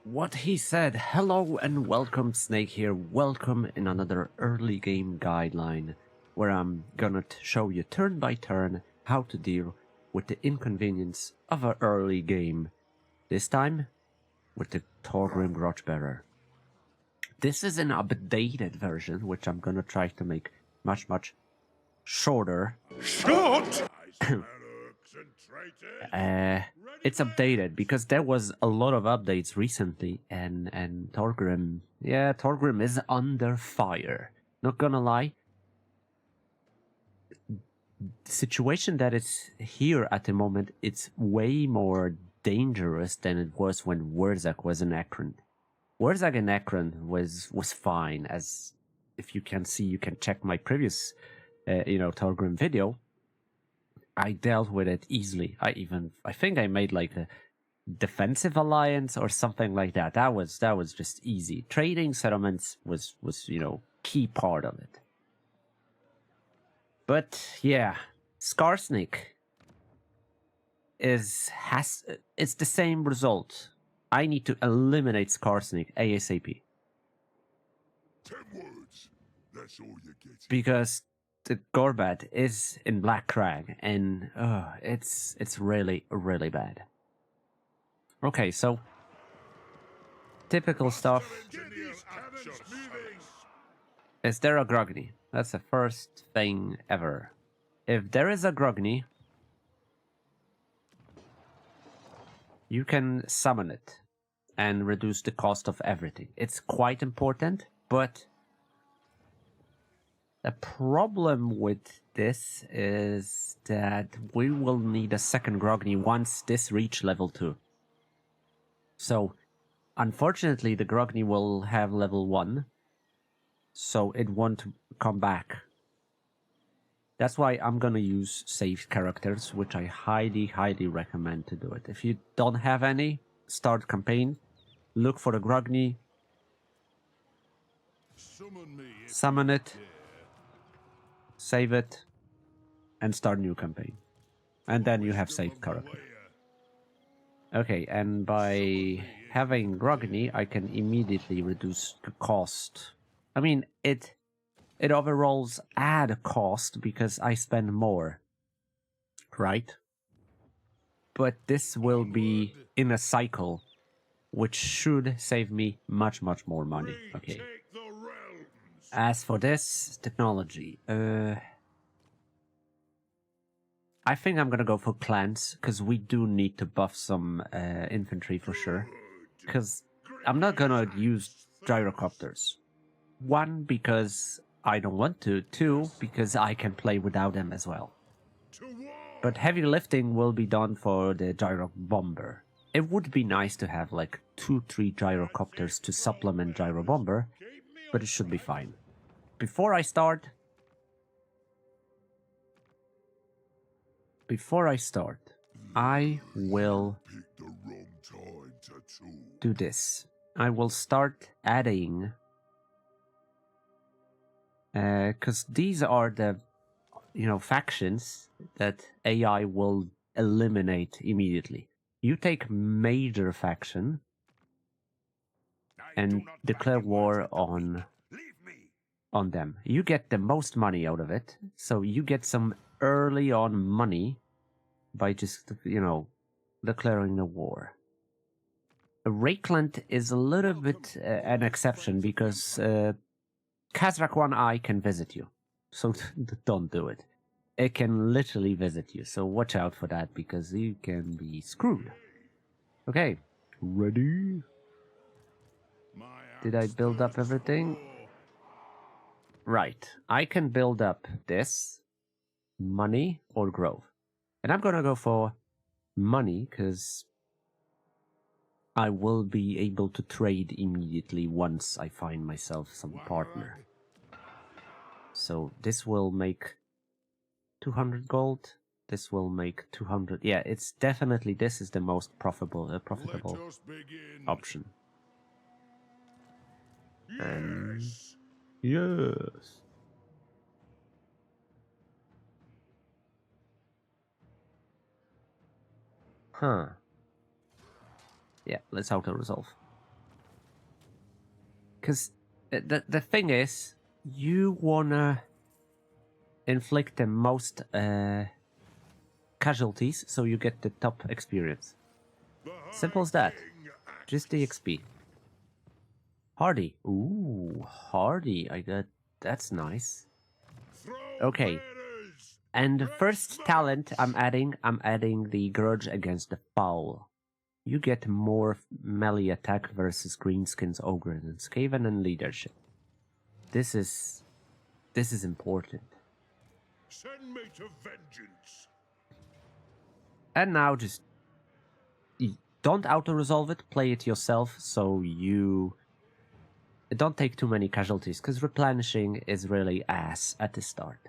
What he said. Hello and welcome, Snake here. Welcome in another early game guideline where I'm gonna show you turn by turn how to deal with the inconvenience of an early game. This time with the Thorgrim Grudebearer. This is an updated version, which I'm gonna try to make much shorter. Short! It's updated because there was a lot of updates recently, and Thorgrim, Thorgrim is under fire. Not gonna lie, the situation that is here at the moment, it's way more dangerous than it was when Wurzak was in Akron. Wurzak in Akron was fine, as if you can see, you can check my previous, Thorgrim video. I dealt with it easily. I think I made like a defensive alliance or something like that. That was just easy. Trading settlements was key part of it. But yeah, Skarsnik it's the same result. I need to eliminate Skarsnik ASAP. 10 words. That's all you get. Because the Gorbat is in Black Crag, and it's really bad. Okay, so typical stuff. Is there a Grogny? That's the first thing ever. If there is a Grogny, you can summon it and reduce the cost of everything. It's quite important, but the problem with this is that we will need a second Grogny once this reach level 2. So, unfortunately, the Grogny will have level 1, so it won't come back. That's why I'm gonna use saved characters, which I highly recommend to do it. If you don't have any, start campaign, look for the Grogny, summon it, save it, and start new campaign. And then you have saved character. Okay, and by having Grogny, I can immediately reduce the cost. I mean, it overalls add cost because I spend more, right? But this will be in a cycle, which should save me much more money. Okay. As for this technology, I think I'm gonna go for clans, because we do need to buff some infantry for sure. Because I'm not gonna use gyrocopters. 1, because I don't want to. 2, because I can play without them as well. But heavy lifting will be done for the gyro bomber. It would be nice to have like 2-3 gyrocopters to supplement gyro bomber, but it should be fine. Before I start, I will do this. I will start adding, because these are the, factions that AI will eliminate immediately. You take major faction and declare war on them. You get the most money out of it, so you get some early on money by just, declaring a war. Rakeland is a little bit an exception because Kazrak 1i can visit you, so don't do it. It can literally visit you, so watch out for that because you can be screwed. Okay, ready? Did I build up everything? Right, I can build up this, money, or growth. And I'm gonna go for money, because I will be able to trade immediately once I find myself some partner. So this will make 200 gold, this will make 200, yeah, it's definitely, this is the most profitable option. Yes. Yes. Huh. Yeah, let's auto-resolve. Because the thing is, you wanna inflict the most casualties so you get the top experience. Simple as that. Just the XP. Hardy. Ooh, Hardy. I got... That's nice. Okay. And the first talent I'm adding the Grudge Against the Foul. You get more melee attack versus Greenskins, Ogres, and Skaven, and leadership. This is important. Send me to vengeance. And now just don't auto-resolve it, play it yourself, so you don't take too many casualties, because replenishing is really ass at the start.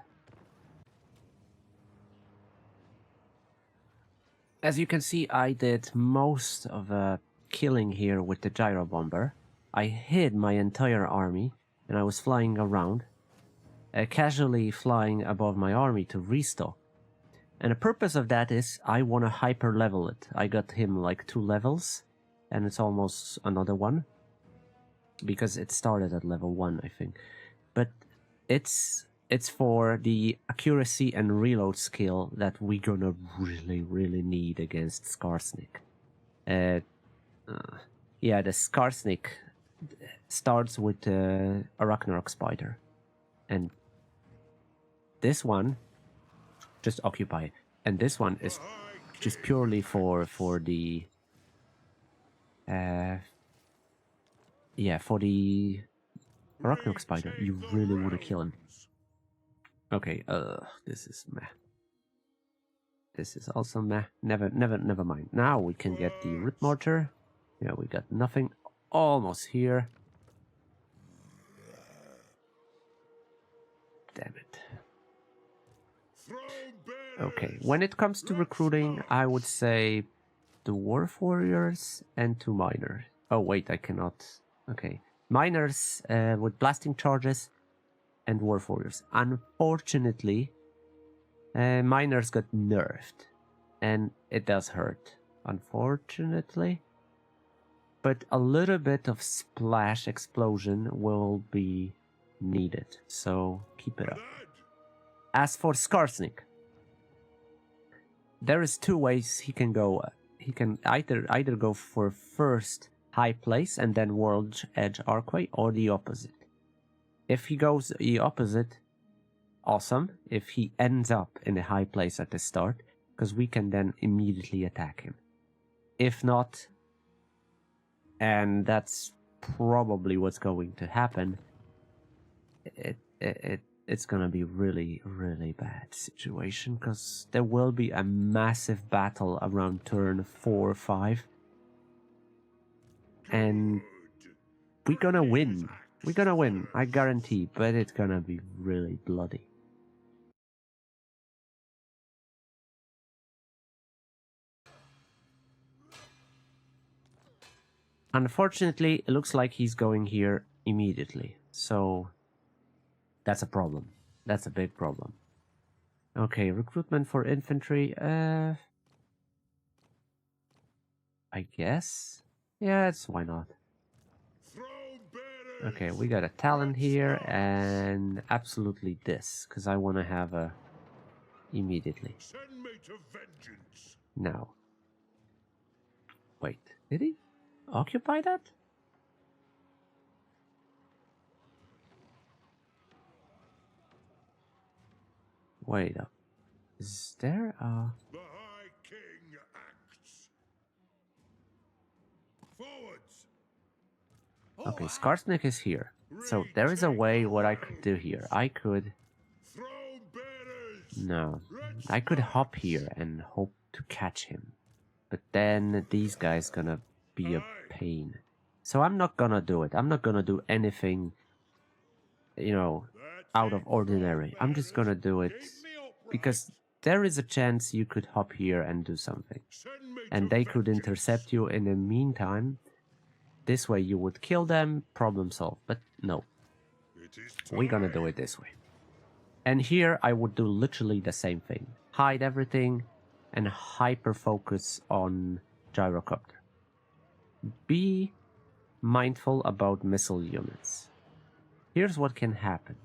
As you can see, I did most of the killing here with the gyro bomber. I hid my entire army, and I was flying around, casually flying above my army to restock. And the purpose of that is I want to hyper level it. I got him like 2 levels, and it's almost another one, because it started at level 1, I think. But it's for the accuracy and reload skill that we're gonna really need against Skarsnik. Yeah, the Skarsnik starts with a Ragnarok spider, and this one just occupy, and this one is just purely for the for the Ragnarok spider. You really want to kill him. Okay, this is meh. This is also meh. Never mind. Now we can get the Rip Mortar. Yeah, we got nothing. Almost here. Damn it. Okay, when it comes to recruiting, I would say the Dwarf Warriors and 2 Miners. Oh wait, I cannot. Okay, Miners with blasting charges and Dwarf Warriors. Unfortunately, Miners got nerfed, and it does hurt, unfortunately. But a little bit of splash explosion will be needed, so keep it up. As for Skarsnik, there is 2 ways he can go. He can either go for first high place and then World's Edge Archway, or the opposite. If he goes the opposite, awesome. If he ends up in a high place at the start, because we can then immediately attack him. If not, and that's probably what's going to happen, it's gonna be really bad situation, because there will be a massive battle around turn 4 or 5, and we're gonna win. We're gonna win, I guarantee, but it's gonna be really bloody. Unfortunately, it looks like he's going here immediately, so that's a problem. That's a big problem. Okay, recruitment for infantry, I guess? Yeah, why not? Okay, we got a talent here, and absolutely this, because I want to have a immediately. Now. Wait, did he occupy that? Wait up. Is there a... The High King acts. Forwards. Okay, Skarsnik is here. So there is a way what I could do here. I could... No. I could hop here and hope to catch him. But then these guys gonna be a pain. So I'm not gonna do it. I'm not gonna do anything, you know, out of ordinary. I'm just gonna do it because there is a chance you could hop here and do something. And they could intercept you in the meantime. This way you would kill them, problem solved. But no. We're gonna do it this way. And here I would do literally the same thing. Hide everything and hyper focus on gyrocopter. Be mindful about missile units. Here's what can happen.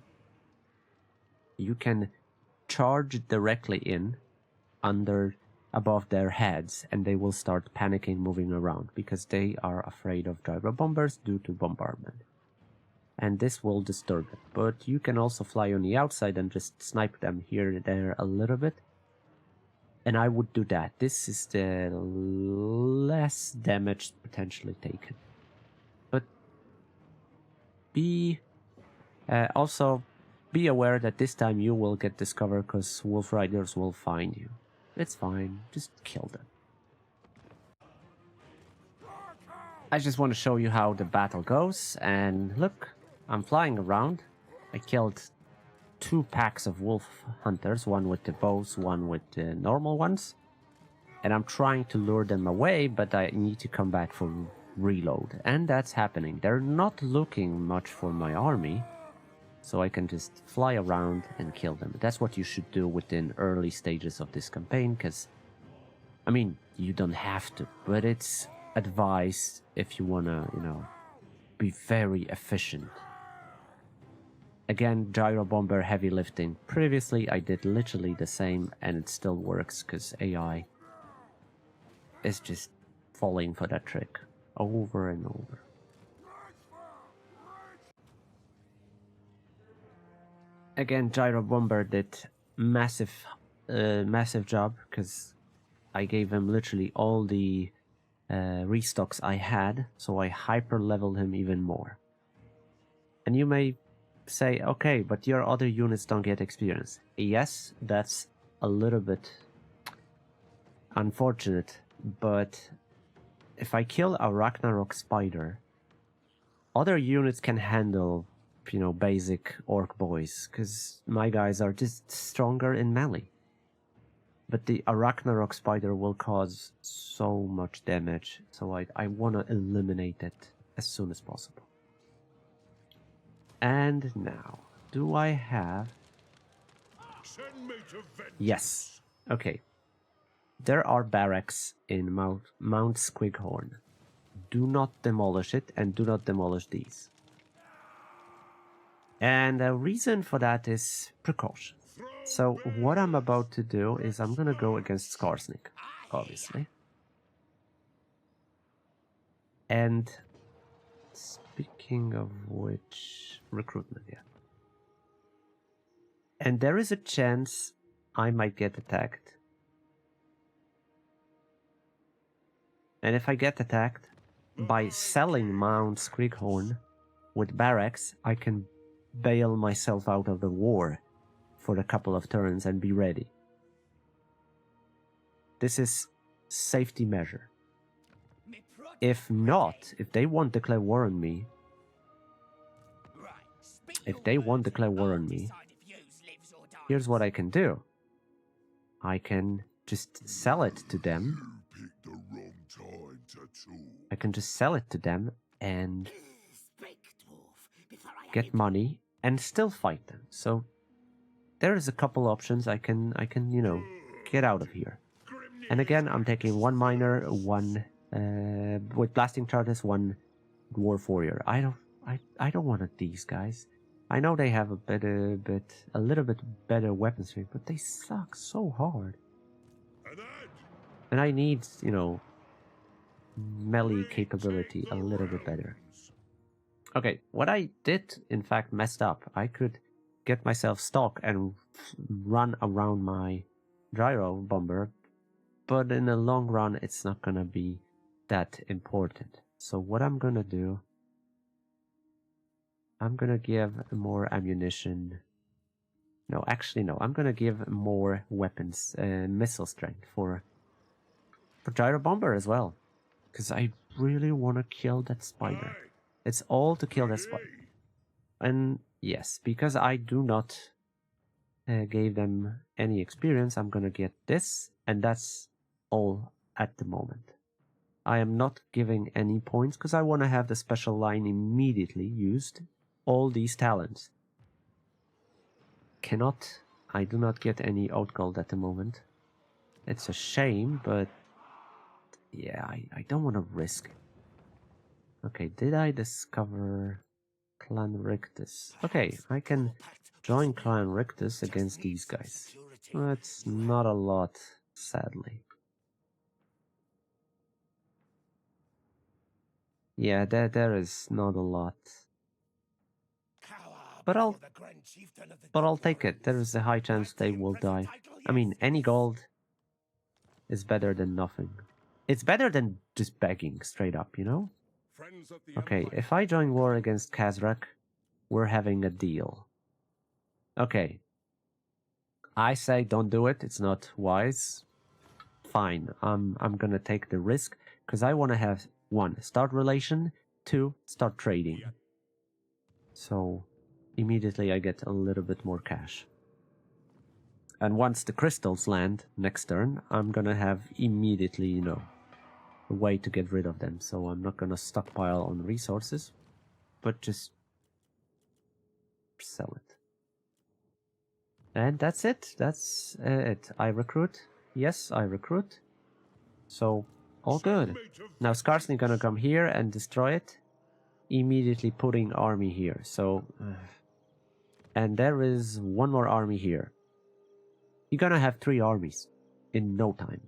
You can charge directly in above their heads, and they will start panicking, moving around, because they are afraid of gyro bombers due to bombardment. And this will disturb it. But you can also fly on the outside and just snipe them here and there a little bit. And I would do that. This is the less damage potentially taken. But also be aware that this time you will get discovered because Wolf Riders will find you. It's fine, just kill them. I just want to show you how the battle goes, and look, I'm flying around. I killed 2 packs of wolf hunters, one with the bows, one with the normal ones. And I'm trying to lure them away, but I need to come back for reload. And that's happening. They're not looking much for my army, so I can just fly around and kill them. That's what you should do within early stages of this campaign, because, I mean, you don't have to, but it's advised if you want to, be very efficient. Again, gyro bomber heavy lifting. Previously, I did literally the same, and it still works, because AI is just falling for that trick over and over. Again, gyro bomber did massive job, because I gave him literally all the restocks I had, so I hyper leveled him even more. And you may say, okay, but your other units don't get experience. Yes, that's a little bit unfortunate, but if I kill a Ragnarok spider, other units can handle, basic orc boys, because my guys are just stronger in melee. But the Ragnarok spider will cause so much damage, so I want to eliminate it as soon as possible. And now, do I have... Yes. Okay. There are barracks in Mount Squighorn. Do not demolish it, and do not demolish these. And the reason for that is precaution. So what I'm about to do is I'm gonna go against Skarsnik, obviously. And speaking of which, recruitment, yeah. And there is a chance I might get attacked. And if I get attacked, by selling Mount Squighorn with barracks, I can bail myself out of the war for a couple of turns and be ready. This is safety measure. If not, if they won't declare war on me, here's what I can do. I can just sell it to them. I can just sell it to them and get money and still fight them. So there is a couple options I can get out of here. And again, I'm taking 1 miner, 1 with blasting charges, 1 dwarf warrior. I don't want these guys. I know they have a little bit better weapon strength, but they suck so hard. And I need, melee capability a little bit better. Okay, what I did, in fact, messed up. I could get myself stock and run around my gyro bomber, but in the long run, it's not gonna be that important. So what I'm gonna do, I'm gonna give more ammunition. No, actually, no. I'm gonna give more weapons, missile strength for gyro bomber as well, because I really want to kill that spider. It's all to kill that spider. And yes, because I do not gave them any experience, I'm gonna get this, and that's all at the moment. I am not giving any points because I want to have the special line immediately used. All these talents. I do not get any out gold at the moment. It's a shame, but yeah, I don't want to risk it. Okay, did I discover Clan Rictus? Okay, I can join Clan Rictus against these guys. That's not a lot, sadly. Yeah, there is not a lot. But I'll take it. There is a high chance they will die. I mean, any gold is better than nothing. It's better than just begging straight up, you know? Okay, if I join war against Kazrak, we're having a deal. Okay. I say don't do it. It's not wise. Fine. I'm gonna take the risk because I want to have 1, start relation, 2, start trading. So immediately I get a little bit more cash. And once the crystals land next turn, I'm gonna have immediately, you know, a way to get rid of them. So I'm not gonna stockpile on resources, but just sell it. And that's it. That's it. I recruit. Yes, I recruit. So, all good. Now Skarsnik gonna come here and destroy it. Immediately putting army here. So, and there is 1 more army here. You're gonna have 3 armies in no time.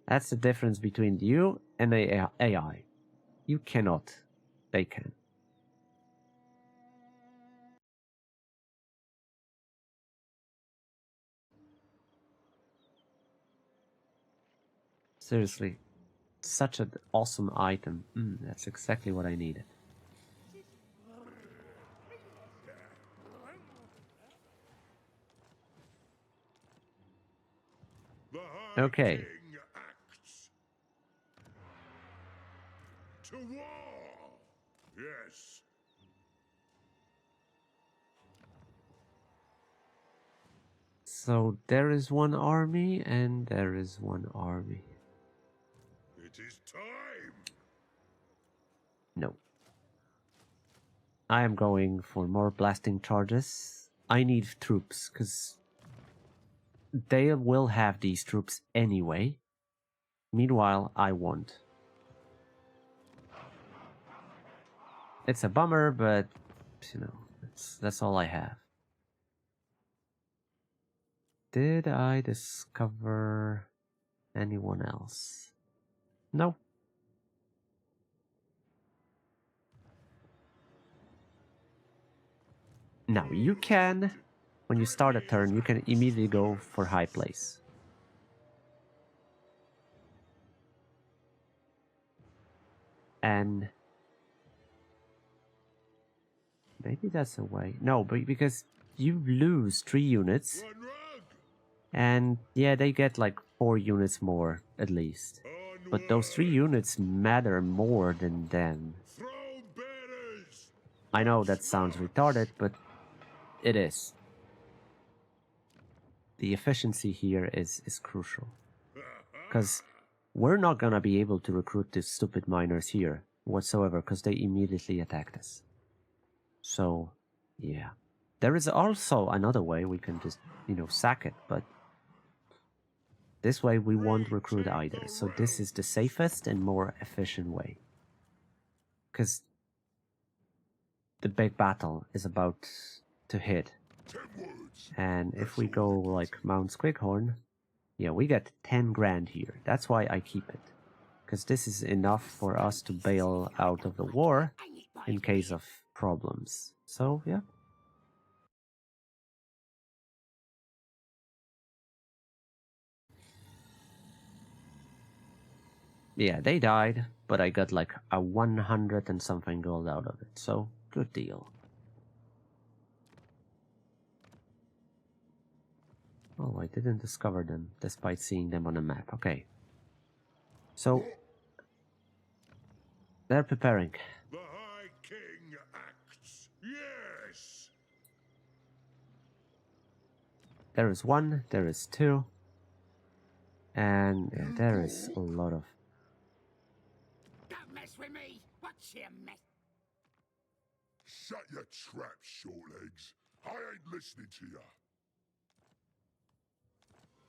That's the difference between you and the AI. You cannot. They can. Seriously. Such an awesome item. That's exactly what I needed. Okay. To war! Yes. So there is 1 army and there is 1 army. It is time. No. I am going for more blasting charges. I need troops, because they will have these troops anyway. Meanwhile, I won't. It's a bummer, but, you know, that's all I have. Did I discover anyone else? No. Now, you can, when you start a turn, you can immediately go for high place. And maybe that's a way. No, but because you lose 3 units. And yeah, they get like 4 units more, at least. But those 3 units matter more than them. I know that sounds retarded, but it is. The efficiency here is crucial. Because we're not gonna be able to recruit these stupid miners here whatsoever, because they immediately attacked us. So, yeah. There is also another way we can just, you know, sack it, but this way we won't recruit either. So this is the safest and more efficient way. Because the big battle is about to hit. And if we go like Mount Squighorn, yeah, we get 10 grand here. That's why I keep it. Because this is enough for us to bail out of the war in case of problems. So, yeah. Yeah, they died, but I got like a 100 and something gold out of it. So, good deal. Oh, I didn't discover them, despite seeing them on a map. Okay. So, they're preparing. The High King acts. Yes. There is 1, there is 2. And yeah, there is a lot of... Don't mess with me! What's your mess? Shut your trap, short legs. I ain't listening to ya.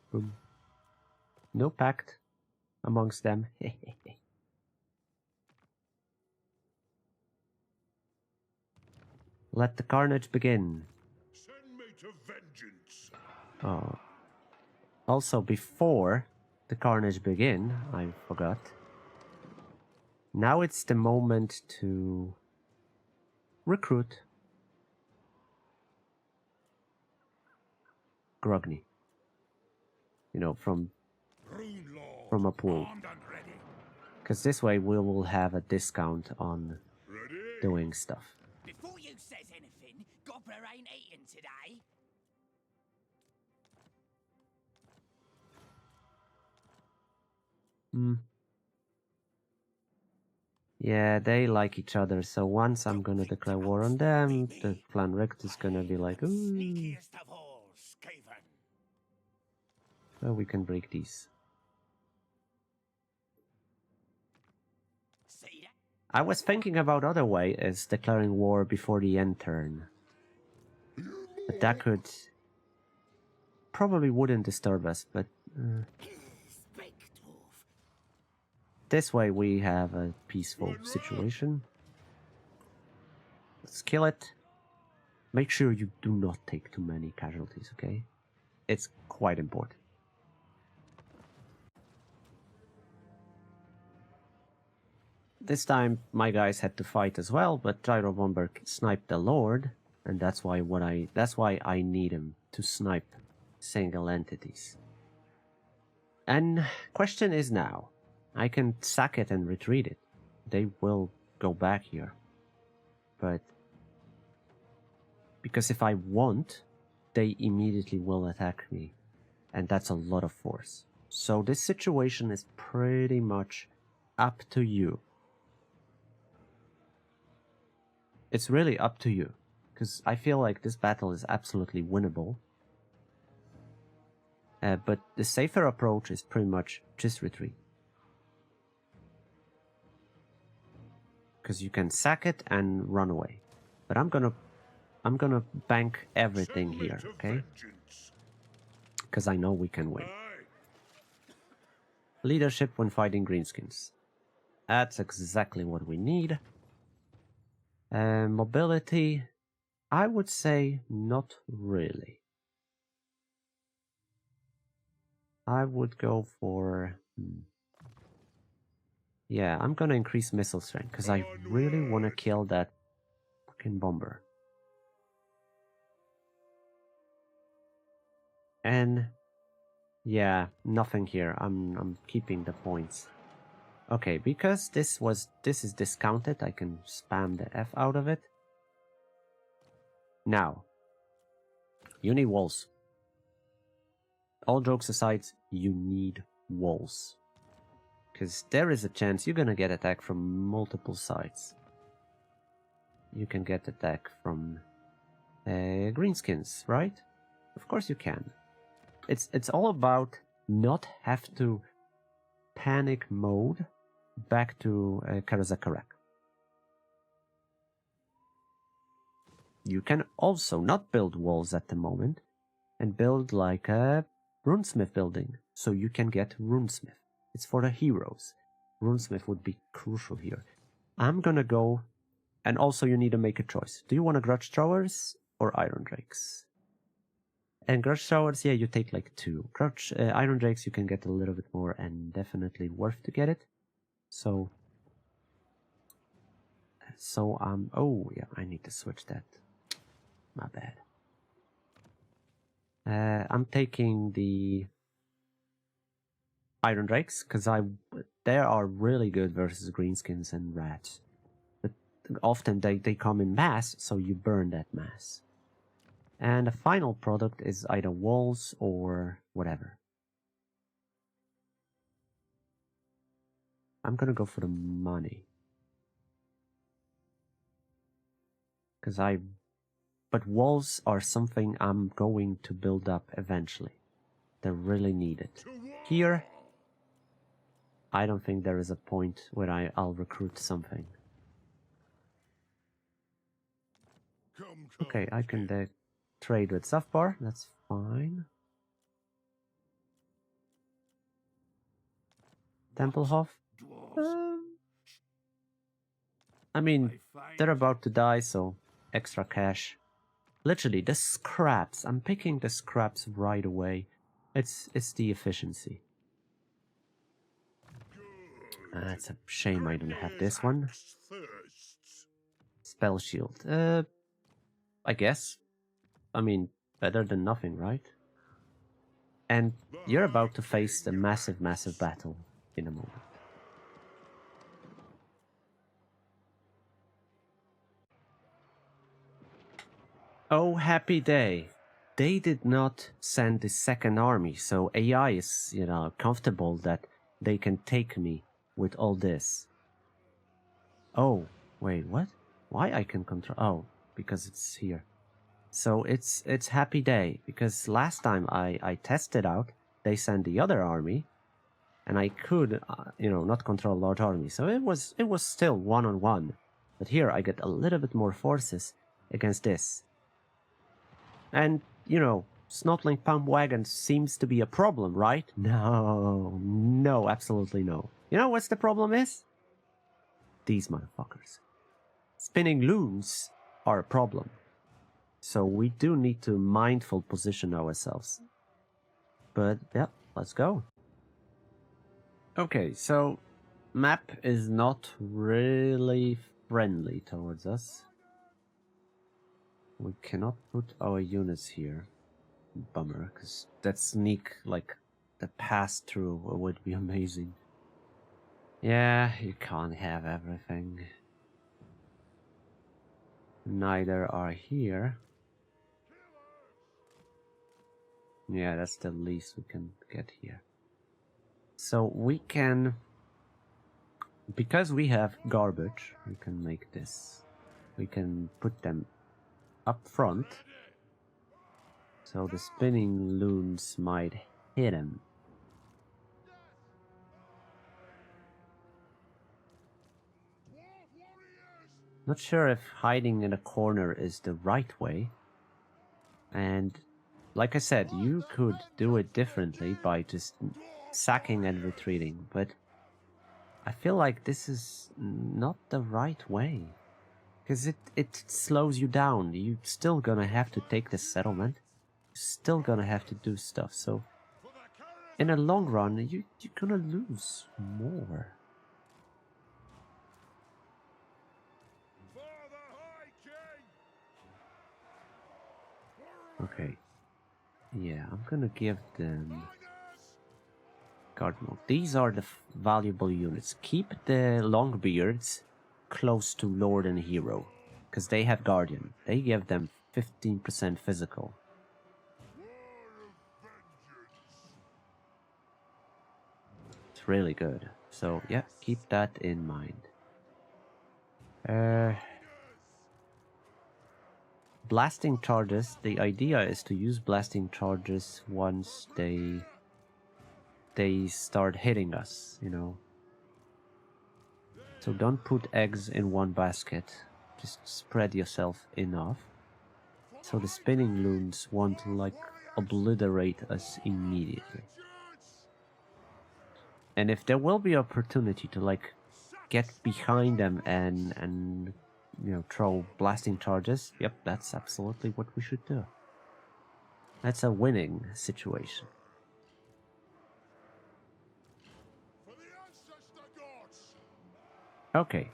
Boom. No pact amongst them. Let the carnage begin. Send me to vengeance. Oh. Also, before the carnage begin, I forgot. Now it's the moment to recruit Grogny. You know, from Rune Lord, a pool. armed and ready. Because this way we will have a discount on Ready? doing stuff. Before you says anything, Gobbler ain't eating today. Yeah, they like each other, so once I'm gonna declare war on them, the clan Richt is gonna be like, ooh, Sneakiest of all, Skaven. well, we can break these. See that? I was thinking about other way is declaring war before the end turn. But that could... probably wouldn't disturb us, but... Speak, dwarf. this way we have a peaceful situation. Let's kill it. Make sure you do not take too many casualties, okay? It's quite important. This time my guys had to fight as well, but Gyro Bomber sniped the Lord, and that's why I need him to snipe single entities. And question is now, I can sack it and retreat it. They will go back here. But because if I want, they immediately will attack me. And that's a lot of force. So this situation is pretty much up to you. It's really up to you. Because I feel like this battle is absolutely winnable. But the safer approach is pretty much just retreat. Because you can sack it and run away. But I'm gonna bank everything here, okay? Because I know we can win. Leadership when fighting greenskins. That's exactly what we need. Mobility, I would say not really. I would go for... yeah, I'm gonna increase missile strength, because I really want to kill that fucking bomber. And... yeah, nothing here. I'm keeping the points. Okay, because this is discounted, I can spam the F out of it. Now, you need walls. All jokes aside, you need walls. Because there is a chance you're gonna get attacked from multiple sides. You can get attacked from greenskins, right? Of course you can. It's all about not have to panic mode back to Karaza Karak. You can also not build walls at the moment and build like a runesmith building, so you can get runesmith. It's for the heroes. Runesmith would be crucial here. I'm gonna go, and also you need to make a choice. Do you want a grudge throwers or iron drakes? And grudge throwers, yeah, you take like 2. Grudge iron drakes you can get a little bit more, and definitely worth to get it. So oh yeah, I need to switch that. My bad. I'm taking the iron drakes because they are really good versus greenskins and rats. But often they come in mass, so you burn that mass. And the final product is either walls or whatever. I'm gonna go for the money. But walls are something I'm going to build up eventually. They're really needed. Here, I don't think there is a point where I'll recruit something. Okay, I can trade with Safbar, that's fine. Templehof? I mean, they're about to die, so extra cash. Literally, the scraps. I'm picking the scraps right away. It's the efficiency. It's a shame I don't have this one. Spell shield. I guess. I mean, better than nothing, right? And you're about to face a massive, massive battle in a moment. Oh, happy day. They did not send the second army, so AI is, you know, comfortable that they can take me with all this. Oh, wait, what? Why I can control? Oh, because it's here. So it's happy day, because last time I tested out, they sent the other army, and I could, you know, not control a large army. So it was still one-on-one. But here I get a little bit more forces against this. And, you know, Snotling Pump Wagon seems to be a problem, right? No, no, absolutely no. You know what's the problem is? These motherfuckers. Spinning loons are a problem. So we do need to mindful position ourselves. But, yeah, let's go. Okay, so map is not really friendly towards us. We cannot put our units here. Bummer, because that sneak, like, the pass-through would be amazing. Yeah, you can't have everything. Neither are here. Yeah, that's the least we can get here. So we can... Because we have garbage, we can make this. We can put them up front. So the spinning loons might hit him. Not sure if hiding in a corner is the right way. And like I said, you could do it differently by just sacking and retreating, but I feel like this is not the right way. Because it slows you down. You're still gonna have to take the settlement. You're still gonna have to do stuff. So in the long run, you're gonna lose more. Okay. Yeah, I'm gonna give them guard mode. These are the valuable units. Keep the Longbeards close to Lord and Hero, because they have Guardian. They give them 15% physical. It's really good. So yeah, keep that in mind. Blasting charges. The idea is to use blasting charges once they start hitting us, you know. So don't put eggs in one basket. Just spread yourself enough. So the spinning loons won't, like, obliterate us immediately. And if there will be opportunity to, like, get behind them and you know, throw blasting charges, yep, that's absolutely what we should do. That's a winning situation. Okay.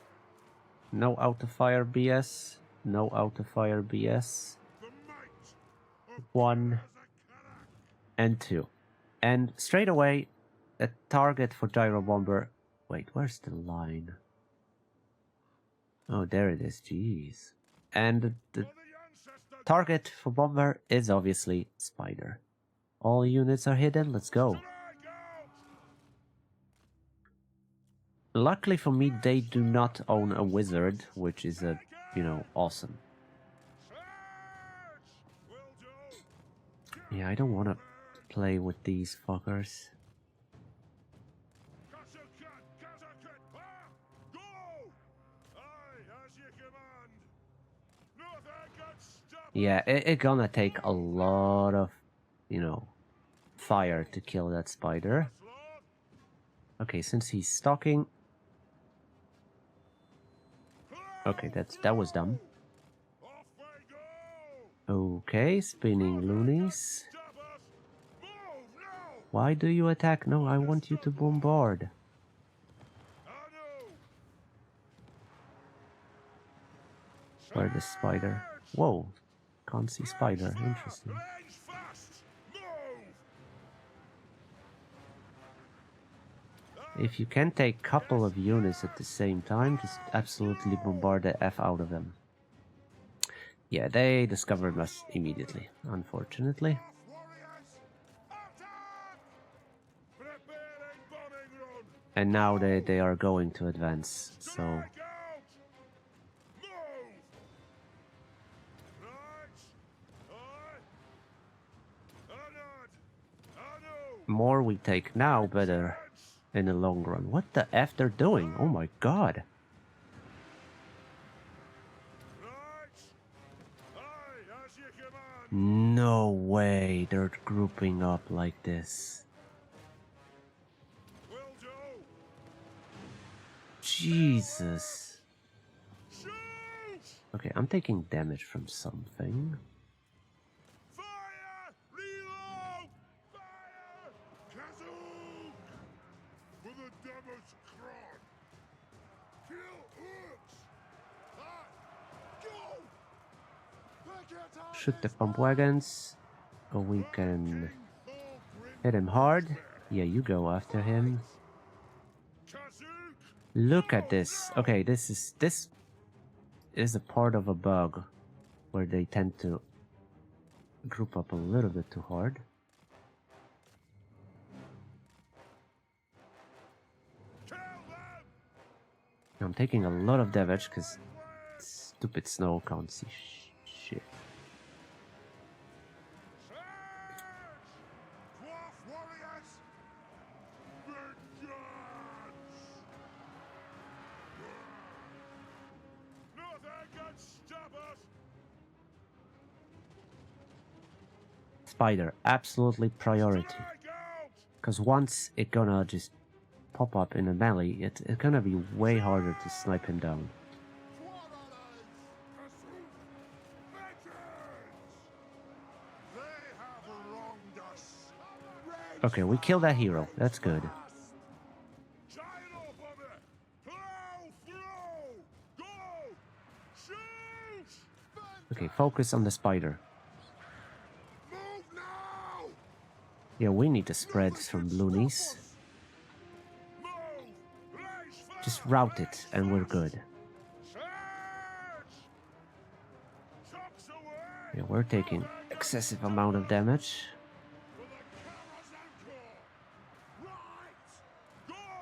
No auto-fire BS. No auto-fire BS. 1 and 2. And straight away, a target for Gyro Bomber. Wait, where's the line? Oh, there it is. Jeez. And the target for Bomber is obviously Spider. All units are hidden. Let's go. Luckily for me, they do not own a wizard, which is a, you know, awesome. Yeah, I don't want to play with these fuckers. Yeah, it gonna take a lot of, you know, fire to kill that spider. Okay, since he's stalking... Okay, that was dumb. Okay, spinning loonies. Stop us! Move now! Why do you attack? No, I want you to bombard. Anu! Where's the spider? Whoa, can't see spider. Interesting. Range fast! Move! If you can take a couple of units at the same time, just absolutely bombard the F out of them. Yeah, they discovered us immediately, unfortunately. Warriors! Attack! Preparing bombing run! And now they are going to advance, so... Strike out! Move! Right! Aye! Anad! Anu! More we take now, better in the long run. What the F they're doing? Oh my god. Right! Aye, as you command! No way they're grouping up like this. Will do! Jesus. Shoot! Okay, I'm taking damage from something. Fire! Reload! Fire! Kazook! For the damaged crown! Kill Hooks! Go! Back at Shoot the pump wagons. Or we can Thorgrim hit him hard. Yeah, you go after him. Kazook! Look at this. Okay, this is a part of a bug where they tend to group up a little bit too hard. Kill them! I'm taking a lot of damage because stupid snow can't see shit. Dwarf warriors! Vengeance! Nothing can stop us! Spider, absolutely priority. Strike out! Because once it gonna just pop up in a melee, it's gonna be way harder to snipe him down. Okay, we killed that hero. That's good. Okay, focus on the spider. Yeah, we need to spread some loonies. Just route it and we're good. Yeah, we're taking excessive amount of damage.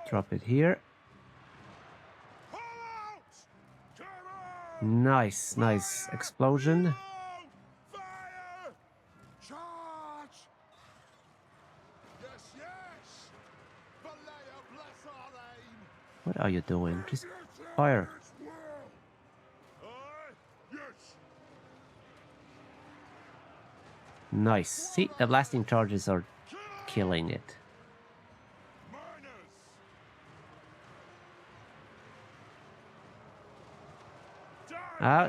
Drop it here. Nice, nice explosion. Fire! Charge! Yes, yes! Valea bless our aim! What are you doing? Just fire. Aye, yes! Nice. See, the blasting charges are killing it.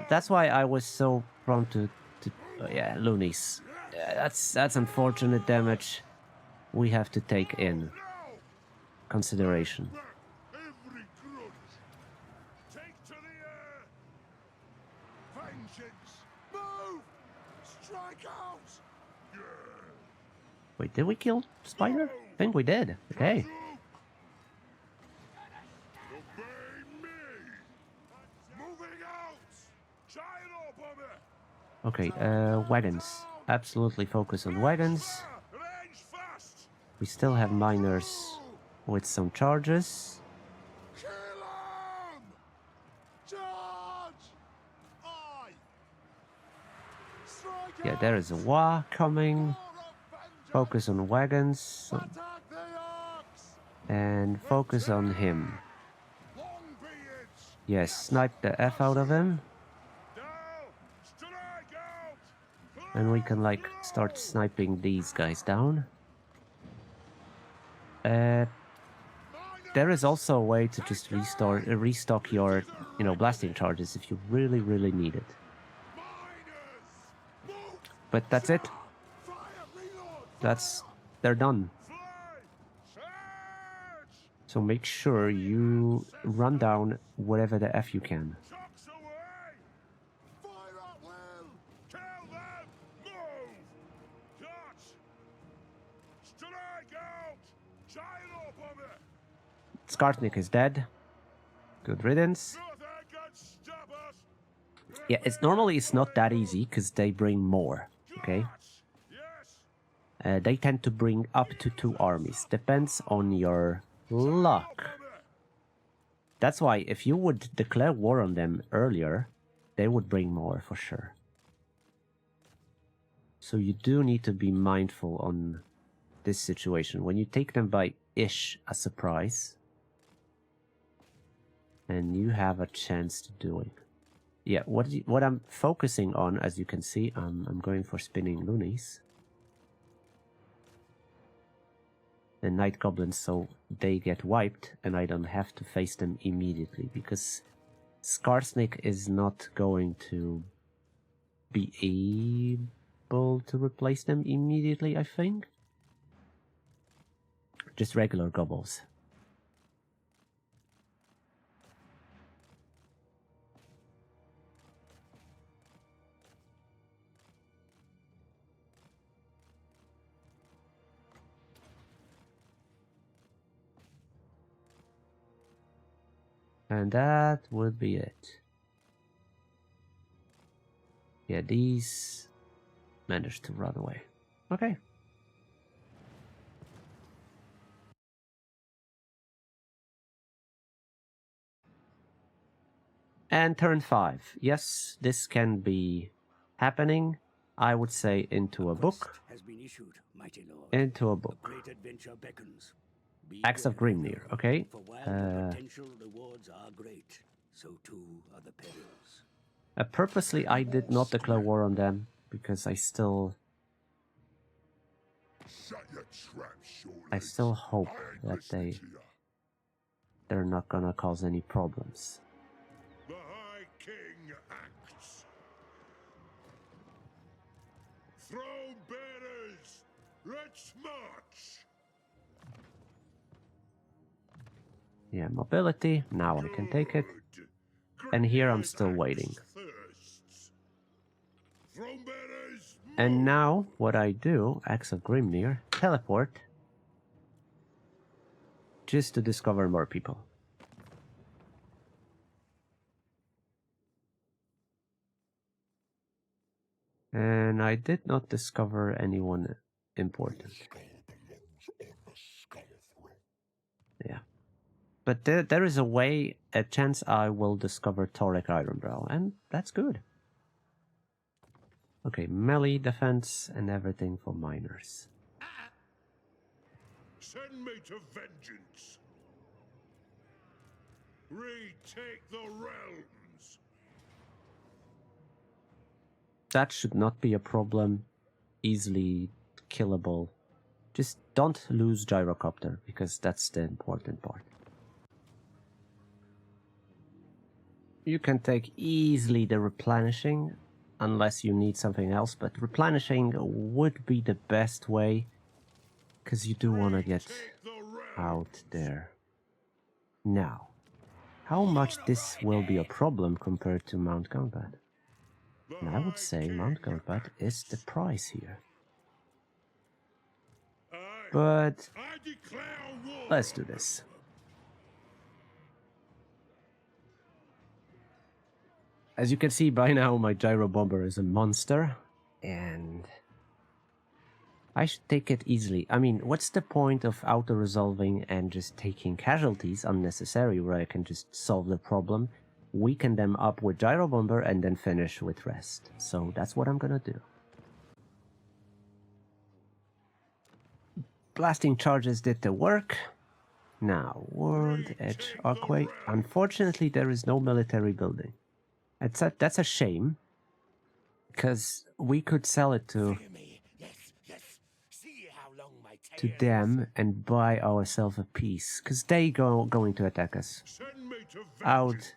That's why I was so prone to yeah, loonies. That's unfortunate damage we have to take in consideration. Every grudge! Take to the air! Vengeance! Move! Strike out! Yeah! Wait, did we kill Spider? I think we did. Okay. Obey me! Moving out! Giant bomber! Okay, wagons. Absolutely focus on wagons. Range fast! We still have miners with some charges. Kill 'em! Charge! Aye! Strike Yeah, there is a Wa coming. Focus on wagons. Attack the ox! And focus on him. Long be it! Yes, snipe the F out of him. Down! Strike out! And we can like start sniping these guys down. There is also a way to just restock your, blasting charges if you really, really need it. Miners! Move But that's it. They're done. So make sure you run down whatever the F you can. Skarsnik is dead. Good riddance. Yeah, it's not that easy because they bring more. Okay. They tend to bring up to 2 armies. Depends on your luck. That's why if you would declare war on them earlier, they would bring more for sure. So you do need to be mindful on this situation. When you take them by a surprise, and you have a chance to do it. Yeah, what I'm focusing on, as you can see, I'm going for spinning loonies. The night goblins, so they get wiped and I don't have to face them immediately, because Skarsnik is not going to be able to replace them immediately, I think. Just regular gobbles. And that would be it. Yeah, these managed to run away. Okay. And turn 5. Yes, this can be happening. I would say into a book. Into a book. Axe of Grimnir, okay? Purposely, I did not declare war on them, because I still hope that they're not gonna cause any problems. The High King acts. Throne bearers, let's march. Yeah, mobility. Now I can take it. And here I'm still waiting. And now what I do, Axe of Grimnir, teleport, just to discover more people. And I did not discover anyone important. Yeah. But there is a chance I will discover Thorgrim Ironbrow, and that's good. Okay, melee defense and everything for miners. Send me to vengeance. Retake the realms. That should not be a problem. Easily killable. Just don't lose gyrocopter, because that's the important part. You can take easily the replenishing, unless you need something else, but replenishing would be the best way, because you do want to get out there. Now, how much this will be a problem compared to Mount Combat? And I would say Mount Combat is the price here. But let's do this. As you can see by now, my gyro bomber is a monster, and I should take it easily. I mean, what's the point of auto-resolving and just taking casualties unnecessary, where I can just solve the problem, weaken them up with gyro bomber, and then finish with rest? So that's what I'm gonna do. Blasting charges did the work. Now, World Edge Archway. Unfortunately, there is no military building. That's a shame, because we could sell it to them and buy ourselves a piece, because they going to attack us out.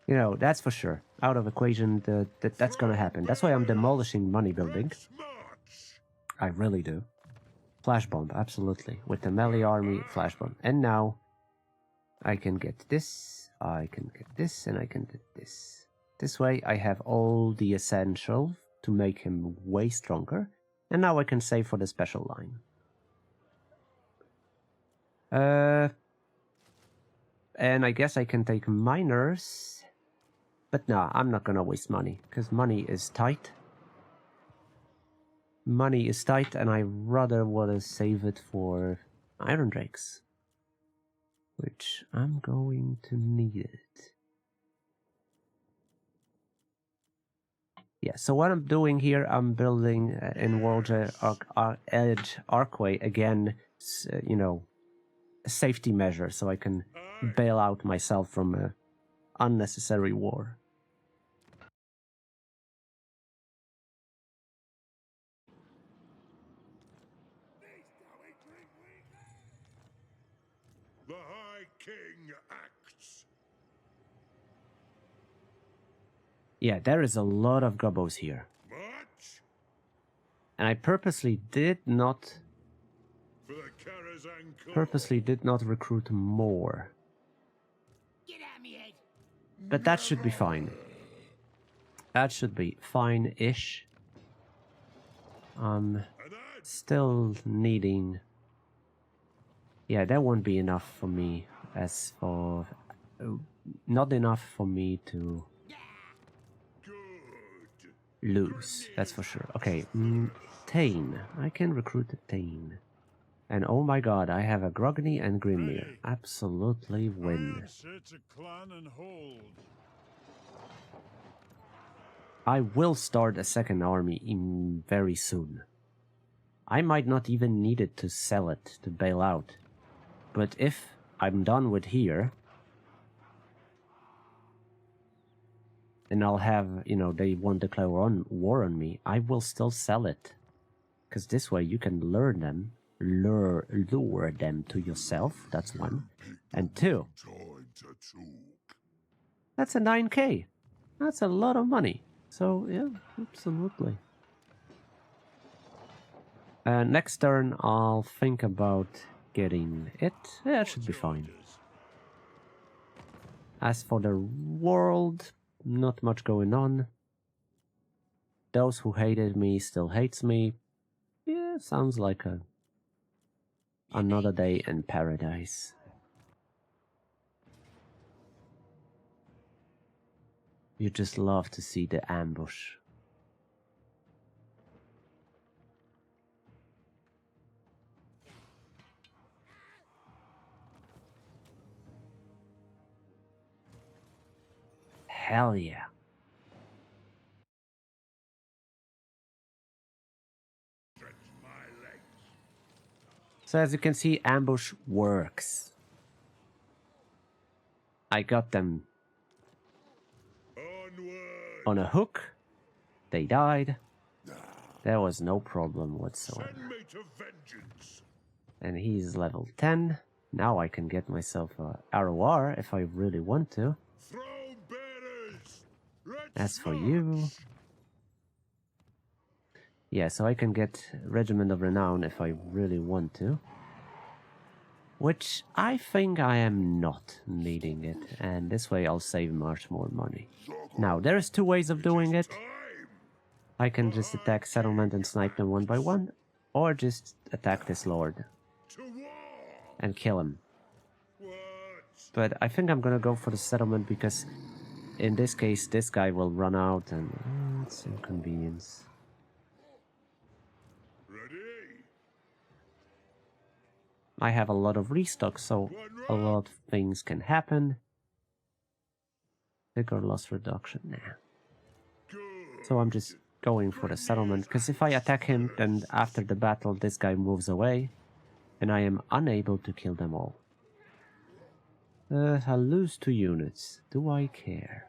You know, that's for sure. out of equation, that's gonna happen. That's why I'm demolishing money building. Smuts! I really do. Flash bomb, absolutely. With the melee army, flash bomb. And now I can get this, I can get this, and I can get this. This way I have all the essential to make him way stronger. And now I can save for the special line. And I guess I can take miners. But nah, I'm not gonna waste money, because money is tight. Money is tight, and I rather want to save it for Iron Drakes. Which I'm going to need it. Yeah, so what I'm doing here, I'm building in World's Edge Archway, again, you know, a safety measure, so I can bail out myself from a unnecessary war. The High King acts. Yeah, there is a lot of gobos here. Much? And I purposely did not For the Karaza Karak. purposely did not recruit more. Get out of me head! But that should be fine. That should be fine-ish. And that Still needing... Yeah, that won't be enough for me as for... not enough for me to good. lose, that's for sure. Okay, Tane. I can recruit a Tane. And oh my god, I have a Grogny and Grimnir. Absolutely win. Set a clan and hold. I will start a second army in very soon. I might not even need it to sell it, to bail out. But if I'm done with here, and I'll have, you know, they won't declare war on me, I will still sell it. Because this way you can lure them to yourself, that's one. And two, Time to talk. that's a 9k. That's a lot of money. So, yeah, absolutely. Next turn, I'll think about getting it. Yeah, it should be fine. As for the world, not much going on. Those who hated me still hates me. Yeah, sounds like another day in paradise. You just love to see the ambush. Hell yeah. Stretch my legs. So as you can see, ambush works. I got them Onward. on a hook. They died. There was no problem whatsoever. Send me to vengeance. And he's level 10. Now I can get myself a ROR if I really want to. Throw bearers. Let's As for you... march. Yeah, so I can get Regiment of Renown if I really want to. Which I think I am not needing it. And this way I'll save much more money. Now, there's two ways of doing it. Time. I can just attack settlement and snipe them one by one. Or just attack this lord To war. and kill him. What? But I think I'm gonna go for the settlement because in this case this guy will run out and it's inconvenience. Ready? I have a lot of restock, so a lot of things can happen. Vigor loss reduction, nah. Good. So I'm just going for the settlement, because if I attack him, then after the battle this guy moves away, and I am unable to kill them all. I'll lose 2 units. Do I care?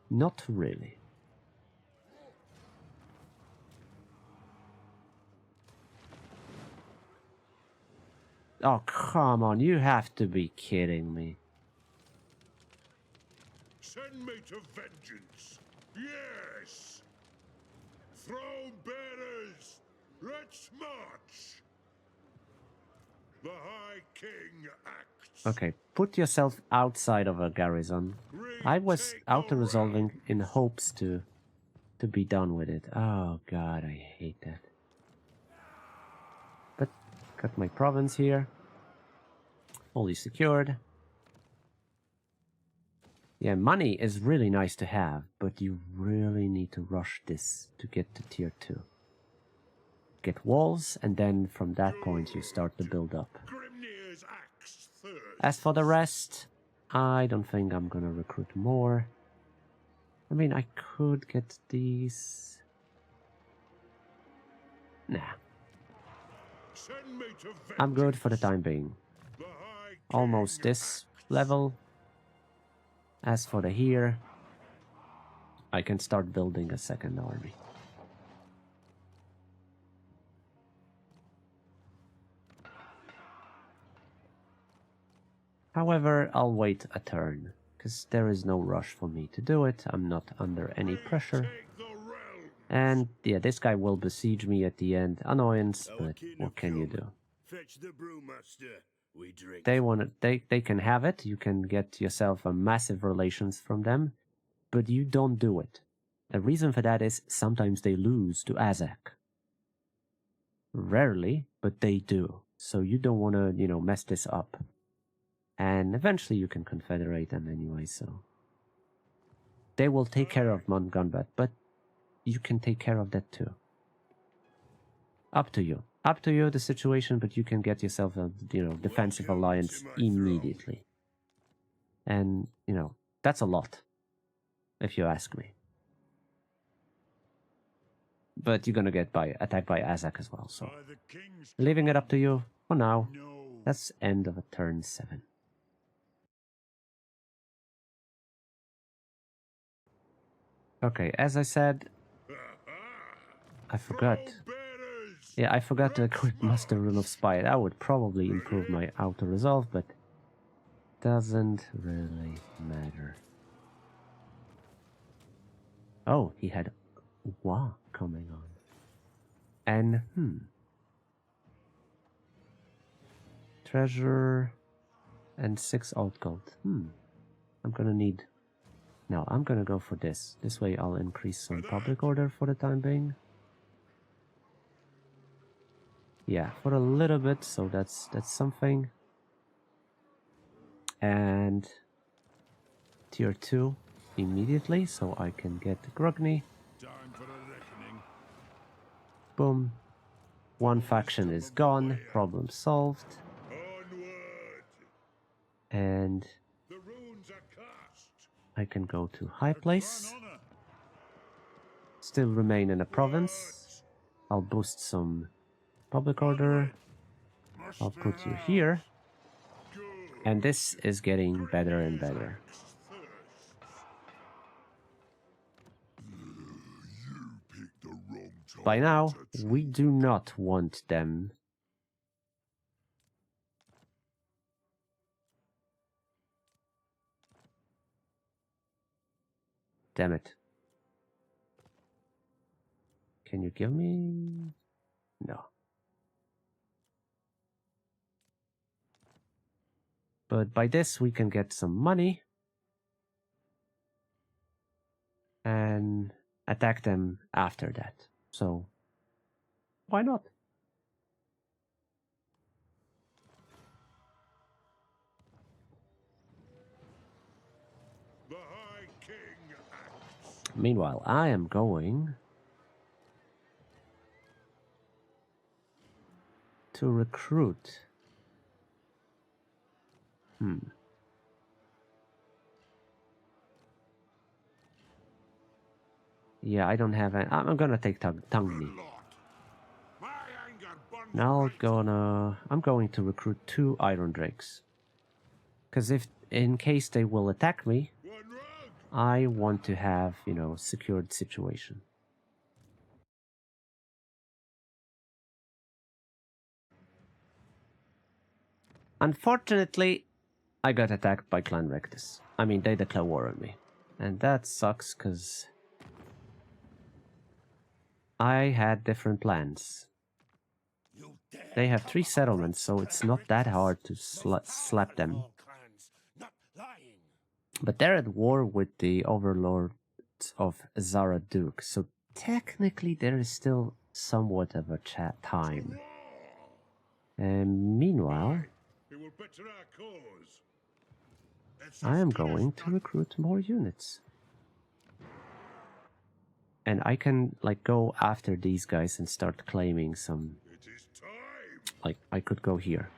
Not really. Oh, come on, you have to be kidding me. Send me to vengeance. Yes. Throne bearers, let's march. The High King acts. Okay, put yourself outside of a garrison. I was auto-resolving in hopes to be done with it. Oh god, I hate that. But got my province here. Fully secured. Yeah, money is really nice to have, but you really need to rush this to get to tier 2. Get walls, and then from that point you start to build up. Grimnir's axe third. As for the rest, I don't think I'm gonna recruit more. I mean, I could get these... Nah. Send me to I'm good for the time being. the High King Almost this level. As for the here, I can start building a second army. However, I'll wait a turn, because there is no rush for me to do it. I'm not under any pressure. take the realm. And yeah, this guy will besiege me at the end. Annoyance, but what can you do? Fetch the brewmaster. We drink. They can have it. You can get yourself a massive relations from them, but you don't do it. The reason for that is sometimes they lose to Azak. Rarely, but they do. So you don't want to, mess this up. And eventually you can confederate them anyway, so... They will take care of Gunbat, but you can take care of that too. Up to you. Up to you, the situation, but you can get yourself a, defensive alliance immediately. And, that's a lot, if you ask me. But you're gonna get attacked by Azak as well, so... By the king's Leaving it up to you for now. no. That's end of a turn 7. Okay, as I said, I forgot. Bearers. Yeah, I forgot to equip Master Rune of Spy. That would probably improve my auto-resolve, but doesn't really matter. Oh, he had Wa coming on. And, treasure and 6 old gold. I'm gonna need... No, I'm gonna go for this. This way I'll increase some public order for the time being. Yeah, for a little bit, so that's something. And tier 2 immediately, so I can get Grugny. Time for a reckoning. Boom. One faction is gone, problem solved. Onward. And The runes are cast. I can go to High Place. On honor. Still remain in a province. I'll boost some public order. I'll put you here. Good. And this is getting better and better. You picked the wrong time. By now, to we do not want them. Damn it. Can you give me... No. But by this we can get some money. And attack them after that. So, why not? The High King acts. Meanwhile, I am going to recruit. Yeah, I don't have any. I'm gonna take Tangni. Lot. My anger burns Now bright. I'm going to recruit 2 Iron Drakes. Because if, in case they will attack me, One rug. I want to have, secured situation. Unfortunately, I got attacked by Clan Rectus. I mean, they declare war on me. And that sucks, because I had different plans. They have 3 settlements, so it's not that hard to slap them. But they're at war with the overlords of Zaraduk, so technically there is still somewhat of a time. And meanwhile, I am going to recruit more units. And I can, like, go after these guys and start claiming some... Like, I could go here.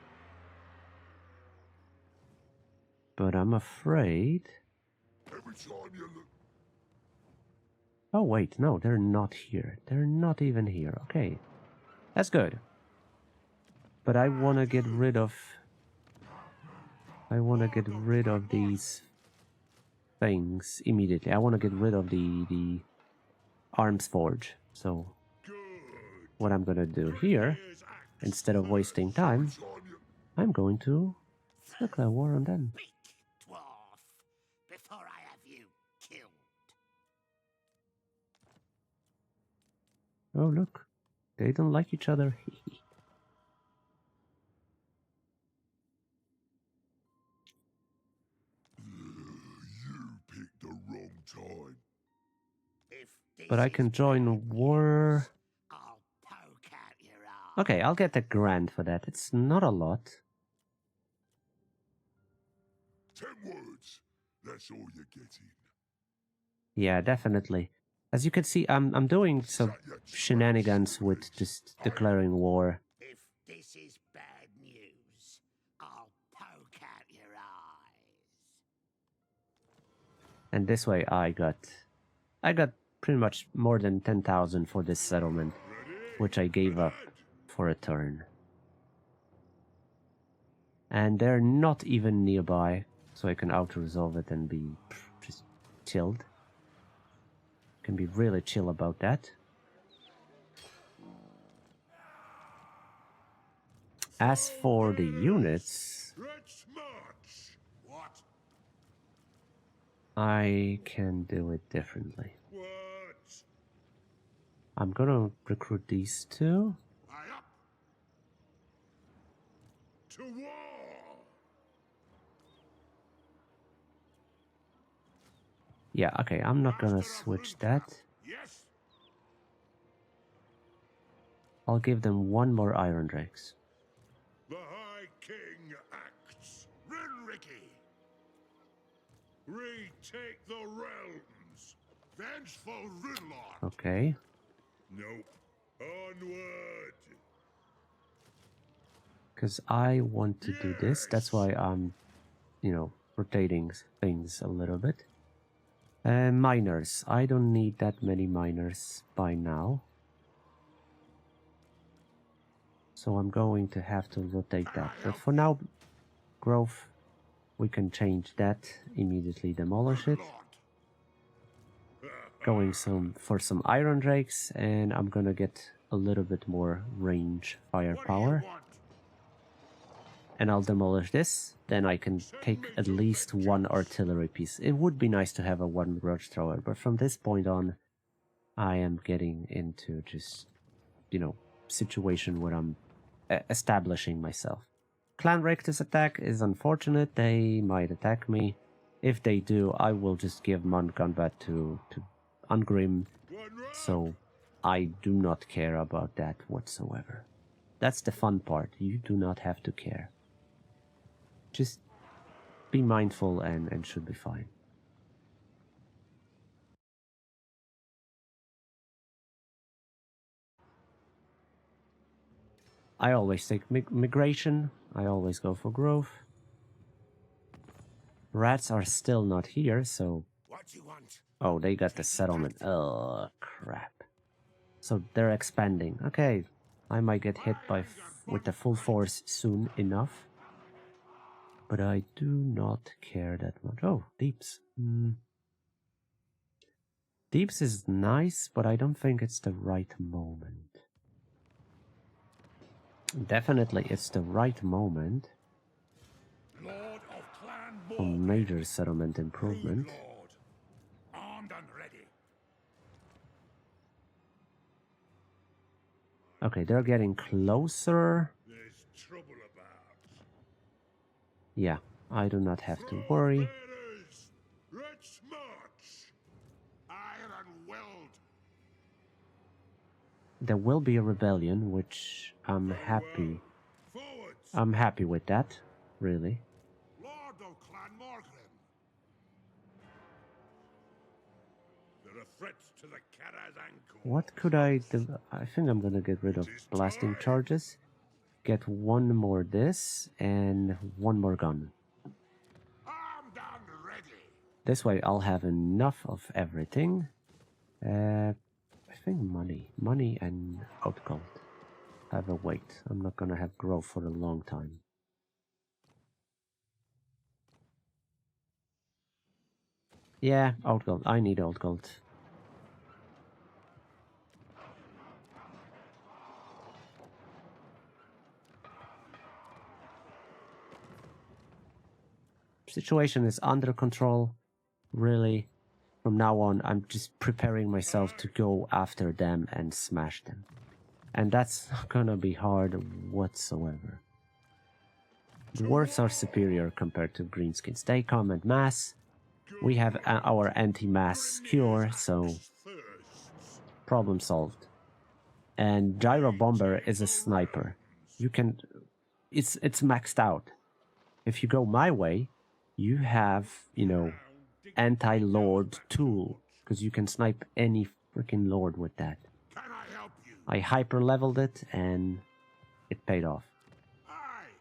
But I'm afraid... Oh, wait, no, they're not here. They're not even here. Okay, that's good. But I want to get rid of... I want to get rid of these things immediately. I want to get rid of the arms forge. So what I'm going to do here, instead of wasting time, I'm going to declare war on them. Dwarf, before I have you killed. Oh, look. They don't like each other. You picked the wrong time. But I can join war. I'll poke out your eye. Okay, I'll get a grand for that. It's not a lot. 10 words. That's all you're getting. Yeah, definitely. As you can see, I'm doing some shenanigans with just declaring war. If this is bad news, I'll poke out your eyes. And this way I got pretty much more than 10,000 for this settlement, which I gave up for a turn. And they're not even nearby, so I can auto-resolve it and be just chilled. Can be really chill about that. As for the units, I can do it differently. I'm gonna recruit these 2. To war! Yeah, okay, I'm not gonna switch that. Yes. I'll give them 1 more Iron Drakes. The High King acts. Rinricky. Retake the realms. Vengeful Rinlord. Okay. Nope. Onward. Because I want to do this, that's why I'm, you know, rotating things a little bit. Miners. I don't need that many miners by now. So I'm going to have to rotate that. But for now, growth, we can change that, immediately demolish it. Going for some Iron Drakes, and I'm gonna get a little bit more range firepower. And I'll demolish this, then I can take at least 1 artillery piece. It would be nice to have a 1 grudge thrower, but from this point on, I am getting into just, you know, situation where I'm establishing myself. Clan Rectus attack is unfortunate. They might attack me. If they do, I will just give Mount Combat to Ungrim, so I do not care about that whatsoever. That's the fun part. You do not have to care. Just be mindful and should be fine. I always take migration. I always go for growth. Rats are still not here, so... What do you want? Oh, they got the settlement. Oh, crap. So they're expanding. Okay, I might get hit with the full force soon enough. But I do not care that much. Oh, Deeps. Deeps is nice, but I don't think it's the right moment. Definitely it's the right moment for major settlement improvement. Okay, they're getting closer. There's trouble about. Yeah, I do not have to worry. Bearers, let's march. Iron weld. There will be a rebellion, which I'm happy. Forwards. I'm happy with that, really. Lord of Clan Morgrim. There are threats to the Karaza Karak. What could I do? I think I'm gonna get rid of blasting charges. Get one more this and one more gun. Armed and ready. This way I'll have enough of everything. I think money and outgold have a weight. I'm not gonna have growth for a long time. Yeah, outgold. I need outgold. Situation is under control. Really, from now on, I'm just preparing myself to go after them and smash them. And that's not gonna be hard whatsoever. Dwarves are superior compared to greenskins. They come en masse. We have our anti-mass cure, so problem solved. And Gyro Bomber is a sniper. You can... It's maxed out. If you go my way, you have, you know, anti-lord tool, because you can snipe any freaking lord with that. Can I help you? I hyper leveled it and it paid off. Aye.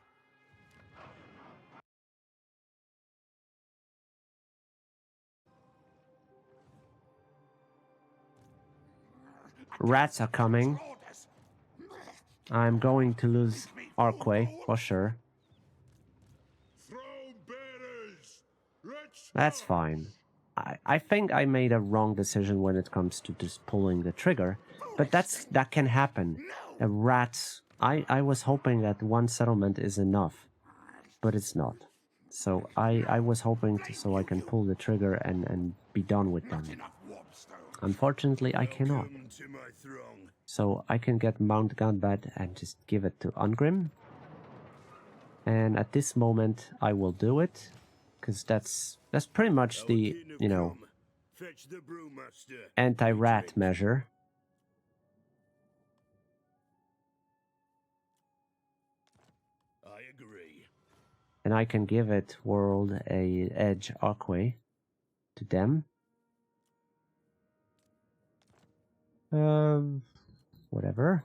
Rats are coming. I'm going to lose Arquay for sure. Throne bearers, let's That's fine. I think I made a wrong decision when it comes to just pulling the trigger, but that can happen. The rats. I was hoping that one settlement is enough, but it's not. So I was hoping so I can pull the trigger and be done with them. Unfortunately, I cannot. Welcome to my throng. So I can get Mount Gunbat and just give it to Ungrim. And at this moment, I will do it, because that's pretty much the, you know, Fetch the brewmaster. anti-rat measure. I agree. And I can give it World a Edge Aquay to them. Whatever.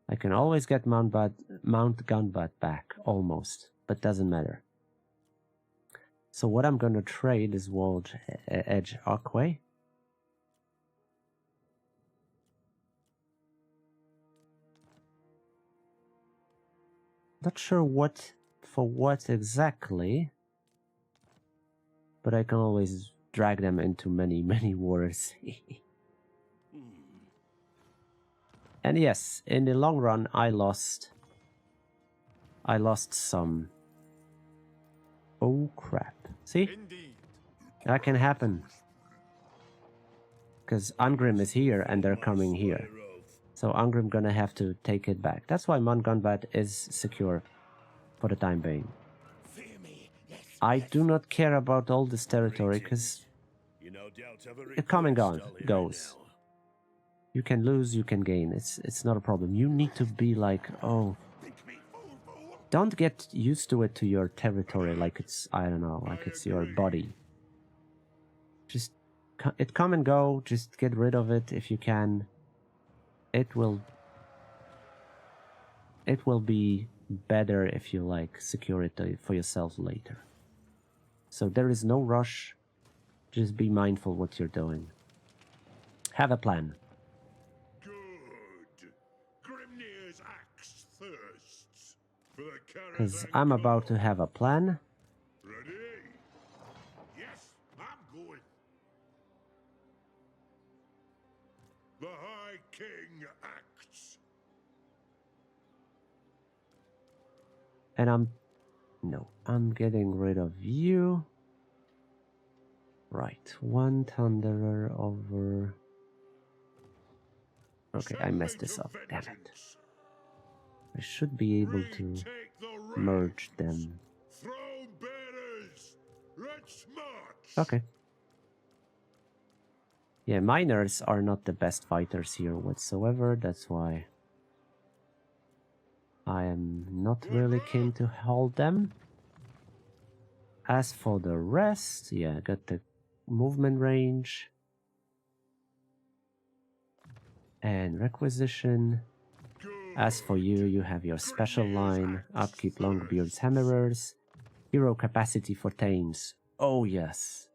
I can always get Mount Gunbat back, almost, but doesn't matter. So what I'm gonna trade is World Edge Aquay. Not sure for what exactly, but I can always drag them into many wars. And yes, in the long run, I lost some. Oh crap! See, that can happen because Ungrim is here and they're coming here. So Ungrim gonna have to take it back. That's why Mount Gunbat is secure for the time being. I do not care about all this territory because it come and goes. You can lose, you can gain. It's not a problem. You need to be like, oh, don't get used to it to your territory like it's, I don't know, like it's your body. Just it come and go. Just get rid of it if you can. It will be better if you like secure it for yourself later. So there is no rush. Just be mindful what you're doing. Have a plan. Good. Grimnir's axe thirsts for the Because Karaza I'm about to Karak. have a plan. Ready? Yes, I'm going. The High King acts. And I'm getting rid of you. Right, one Thunderer over... Okay, I messed this up, damn it. I should be able to merge them. Okay. Yeah, miners are not the best fighters here whatsoever, that's why I am not really keen to hold them. As for the rest, yeah, got the movement range and requisition. As for you, you have your special line, upkeep Longbeard's Hammerers, hero capacity for Thames. Oh yes.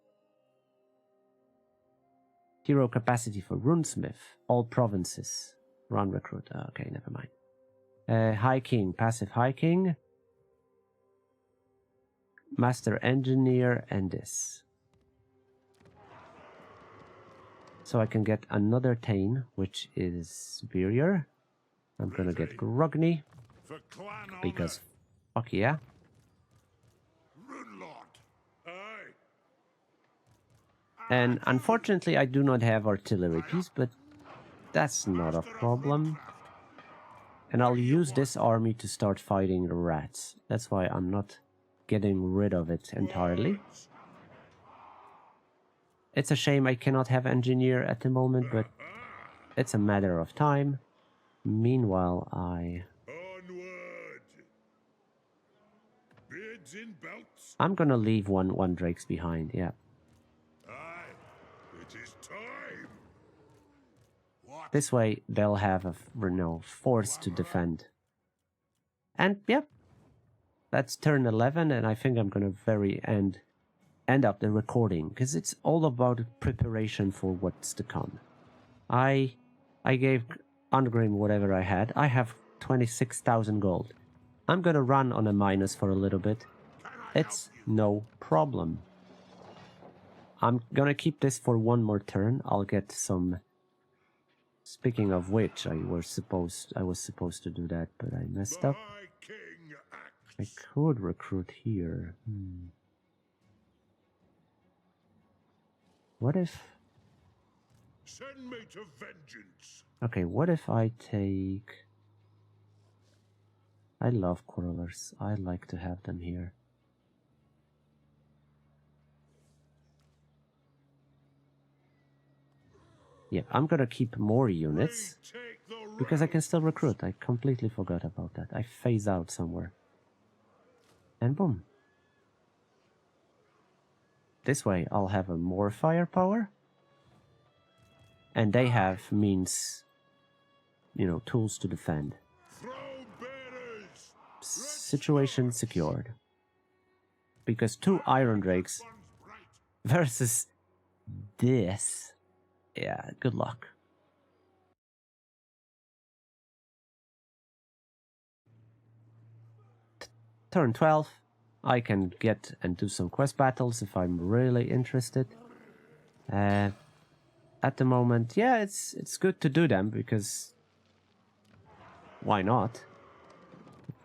Hero capacity for Runesmith, all provinces. Run recruit. Okay, never mind. High King, passive High King. Master Engineer and this. So I can get another Thane, which is superior. I'm gonna get Grogny. Because fuck yeah. And unfortunately I do not have artillery piece, but that's not a problem. And I'll use this army to start fighting the rats. That's why I'm not getting rid of it entirely. It's a shame I cannot have engineer at the moment, but it's a matter of time. Meanwhile, I'm gonna leave one Drakes behind, yeah. This way they'll have a force to defend. And yeah, that's turn 11, and I think I'm gonna end up the recording, because it's all about preparation for what's to come. I gave Thorgrim whatever I had. I have 26,000 gold. I'm gonna run on a minus for a little bit. It's no problem. I'm gonna keep this for one more turn. I'll get some... Speaking of which, I was supposed to do that, but I messed up. I could recruit here. What if... Send me to vengeance. Okay, what if I take... I love Quarrelers. I like to have them here. Yeah, I'm gonna keep more units, because I can still recruit. I completely forgot about that. I phase out somewhere. And boom. This way I'll have a more firepower. And they have means, tools to defend. Situation secured. Because 2 Iron Drakes versus this. Yeah, good luck. Turn 12. I can get and do some quest battles if I'm really interested. At the moment, yeah, it's good to do them, because why not?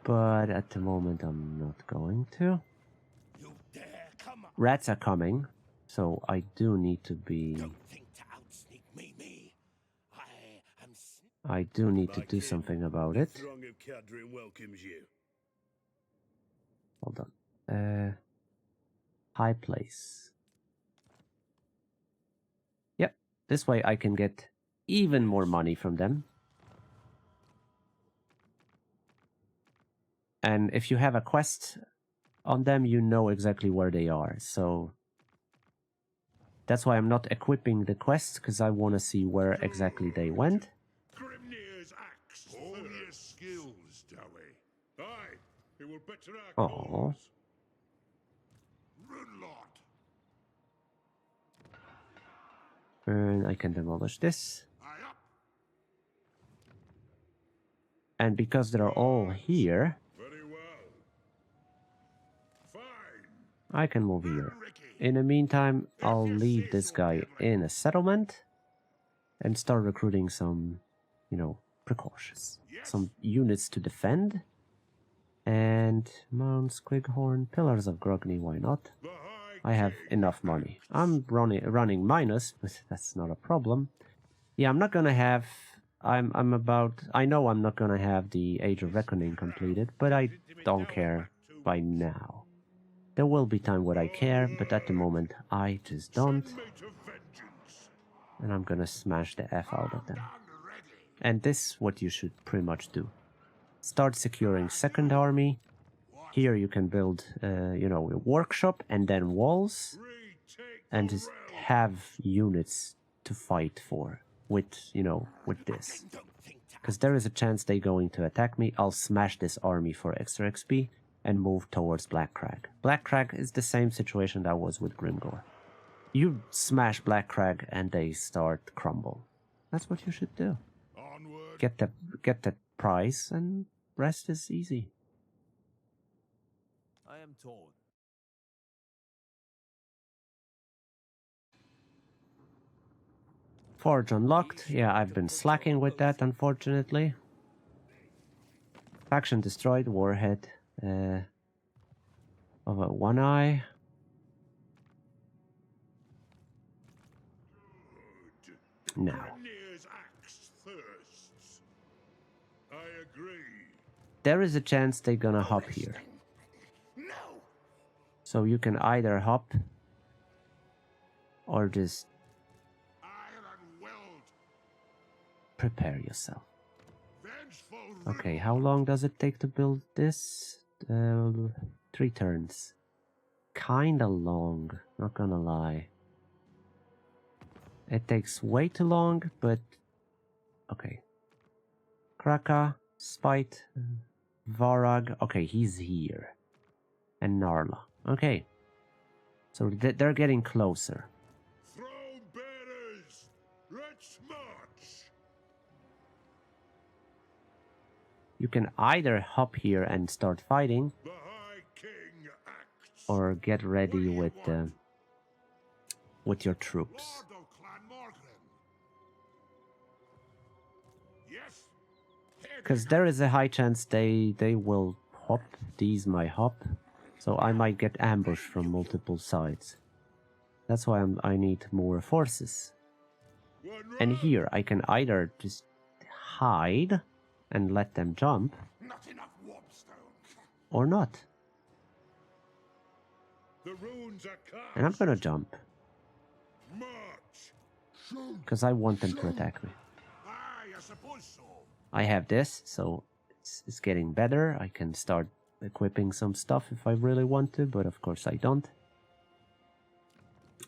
But at the moment I'm not going to. Rats are coming, so I do need to be... I do need to do something about it. Hold on. High place. Yep, this way I can get even more money from them. And if you have a quest on them, you know exactly where they are. So that's why I'm not equipping the quests, because I want to see where exactly they went. All your skills, Dowie. Aye, it will better Aww. our cause. And I can demolish this. And because they're all here, Very well. Fine. I can move here. In the meantime, I'll leave this guy in a settlement and start recruiting some, precautions. Some units to defend. And Mount Squighorn, Pillars of Grogny, why not? The High I have King enough money. I'm running minus, but that's not a problem. Yeah, I'm not gonna have... I know I'm not gonna have the Age of Reckoning completed, but I don't care by now. There will be time when I care, but at the moment I just don't. Send me to vengeance. And I'm gonna smash the F out of them. Done ready. And this is what you should pretty much do. Start securing second army. Here you can build, you know, a workshop and then walls. Retake And the just realm. have units to fight for with, you know, with this. Because there is a chance they're going to attack me. I'll smash this army for extra XP and move towards Black Crag. Black Crag is the same situation that was with Grimgore. You smash Black Crag and they start crumble. That's what you should do. Onward. Get the prize and rest is easy. I am torn. Forge unlocked. Yeah, I've been slacking with that, unfortunately. Faction destroyed. Warhead of a one eye. Now. Grenier's axe thirsts. I agree. There is a chance they're gonna hop here. No. So you can either hop or just Iron weld. prepare yourself. Vengeful Okay, how long does it take to build this? 3 turns. Kinda long, not gonna lie. It takes way too long, but okay. Kraka, Spite, Varag. Okay, he's here. And Narla. Okay. So they're getting closer. Throne bearers. Let's march. You can either hop here and start fighting, The High King acts. or get ready with your troops. Lord of Clan Morgan. Yes. Because there is a high chance they will hop. These might hop. So I might get ambushed from multiple sides. That's why I need more forces. And here I can either just hide and let them jump, Not enough warpstone. or not. The runes are cast. And I'm gonna jump, March. Shoot. because I want them to attack me. I suppose so. I have this, so it's getting better. I can start equipping some stuff if I really want to, but of course I don't.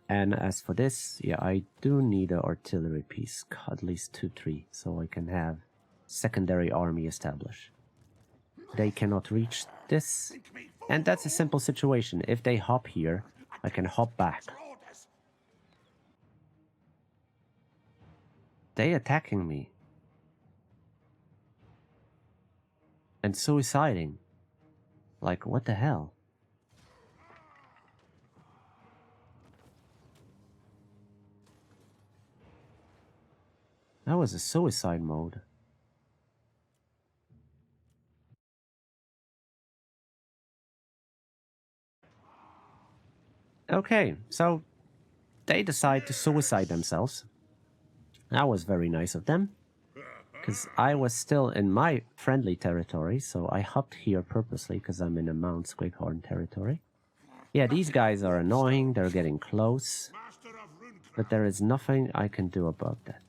And as for this, yeah, I do need an artillery piece, at least 2-3, so I can have secondary army established. They cannot reach this, and that's a simple situation. If they hop here, I can hop back. Orders. They attacking me. And suiciding. Like, what the hell? That was a suicide mode. Okay, so they decide to suicide themselves. That was very nice of them. Because I was still in my friendly territory, so I hopped here purposely because I'm in a Mount Squighorn territory. Yeah, these guys are annoying, they're getting close, Master of Runecraft. but there is nothing I can do about that.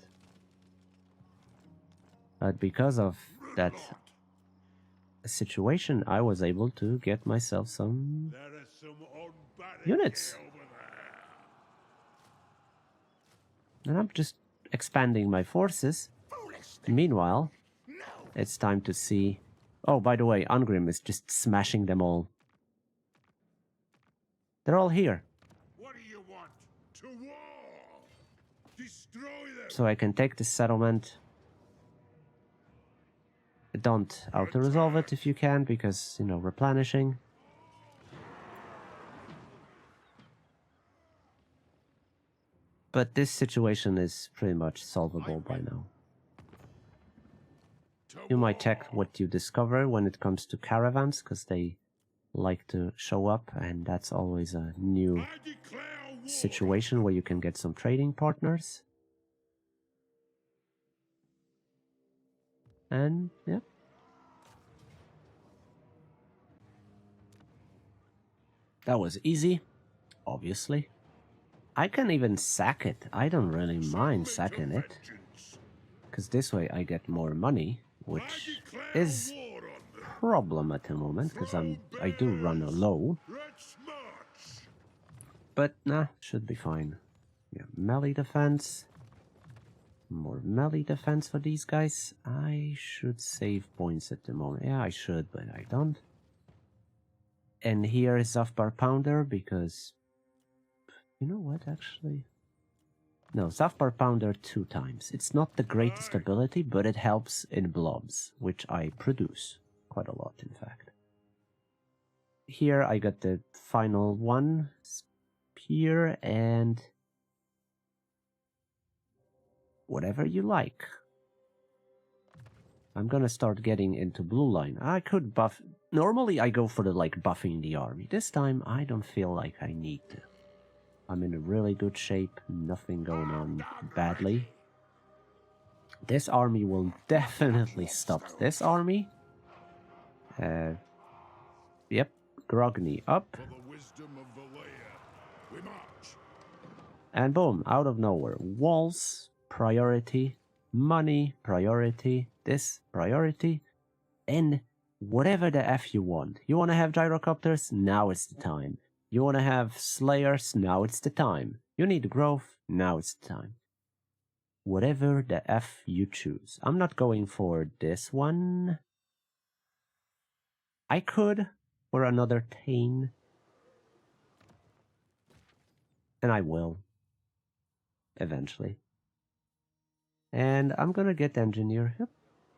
But because of that situation, I was able to get myself some There is some unburied units. over there. And I'm just expanding my forces. Foolish. Meanwhile, No. it's time to see... Oh, by the way, Ungrim is just smashing them all. They're all here. What do you want? To war. Destroy them. So I can take this settlement. Don't auto-resolve it if you can, because, you know, replenishing. But this situation is pretty much solvable by now. You might check what you discover when it comes to caravans, because they like to show up, and that's always a new I declare war. situation where you can get some trading partners. And yeah. That was easy, obviously. I can even sack it. I don't really mind sacking it, Vengeance. because this way I get more money, which is War on them. problem at the moment, because I do run a low. Let's march. But nah, should be fine. Yeah, melee defense. More melee defense for these guys. I should save points at the moment. Yeah, I should, but I don't. And here is Zafbar Pounder, because... You know what, actually? No, Zafbar Pounder 2 times. It's not the greatest ability, but it helps in blobs, which I produce. Quite a lot, in fact. Here I got the final one. Spear and... whatever you like. I'm gonna start getting into blue line. I could buff... Normally I go for the, like, buffing the army. This time I don't feel like I need to. I'm in a really good shape. Nothing going on badly. This army will definitely stop this army. Yep. Grogny up. For the wisdom of Valea, we march. And boom, out of nowhere. Walls, priority. Money, priority. This, priority. And whatever the F you want. You want to have gyrocopters? Now is the time. You want to have slayers? Now it's the time. You need growth? Now it's the time. Whatever the F you choose. I'm not going for this one. I could for another Tane. And I will. Eventually. And I'm gonna get engineer. Yep.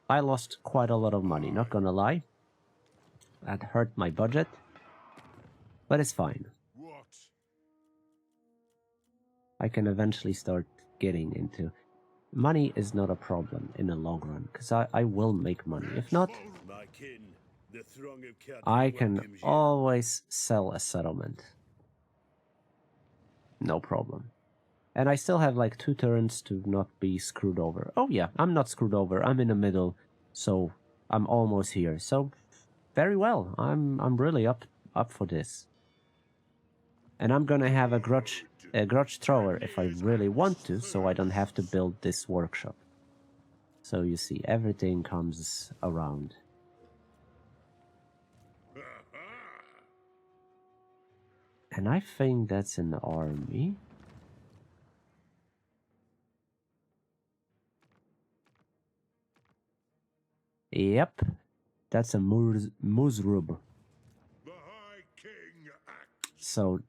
I lost quite a lot of money, not gonna lie. That hurt my budget. But it's fine. What? I can eventually start getting into... Money is not a problem in the long run, because I will make money. If not, My kin, the throng of cattle I can welcomes you. always sell a settlement. No problem. And I still have like 2 turns to not be screwed over. Oh yeah, I'm not screwed over. I'm in the middle, so I'm almost here. So very well. I'm really up for this. And I'm gonna have a grudge thrower if I really want to, so I don't have to build this workshop. So you see, everything comes around. And I think that's an army. Yep, that's a Muzrub. The High King acts. So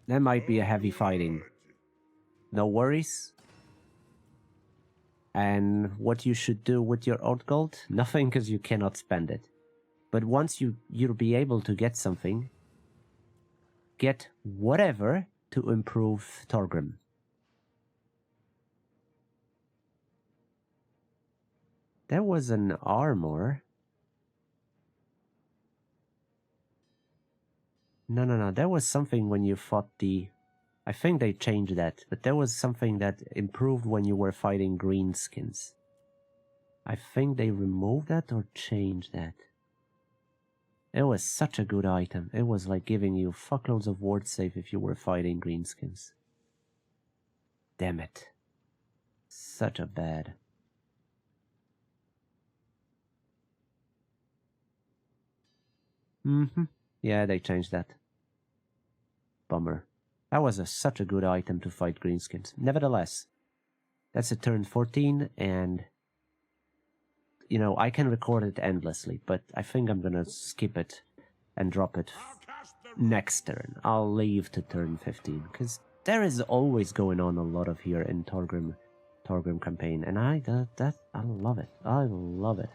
that might be a heavy fighting. No worries. And what you should do with your old gold? Nothing, because you cannot spend it. But once you'll be able to get something, get whatever to improve Thorgrim. There was an armor. No. There was something when you fought the... I think they changed that, but there was something that improved when you were fighting greenskins. I think they removed that or changed that. It was such a good item. It was like giving you fuckloads of ward save if you were fighting greenskins. Damn it. Such a bad... Yeah, they changed that. Bummer. That was such a good item to fight greenskins. Nevertheless, that's a turn 14, and... You know, I can record it endlessly, but I think I'm gonna skip it and drop it next turn. I'll leave to turn 15, because there is always going on a lot of here in Thorgrim campaign, and I love it. I love it.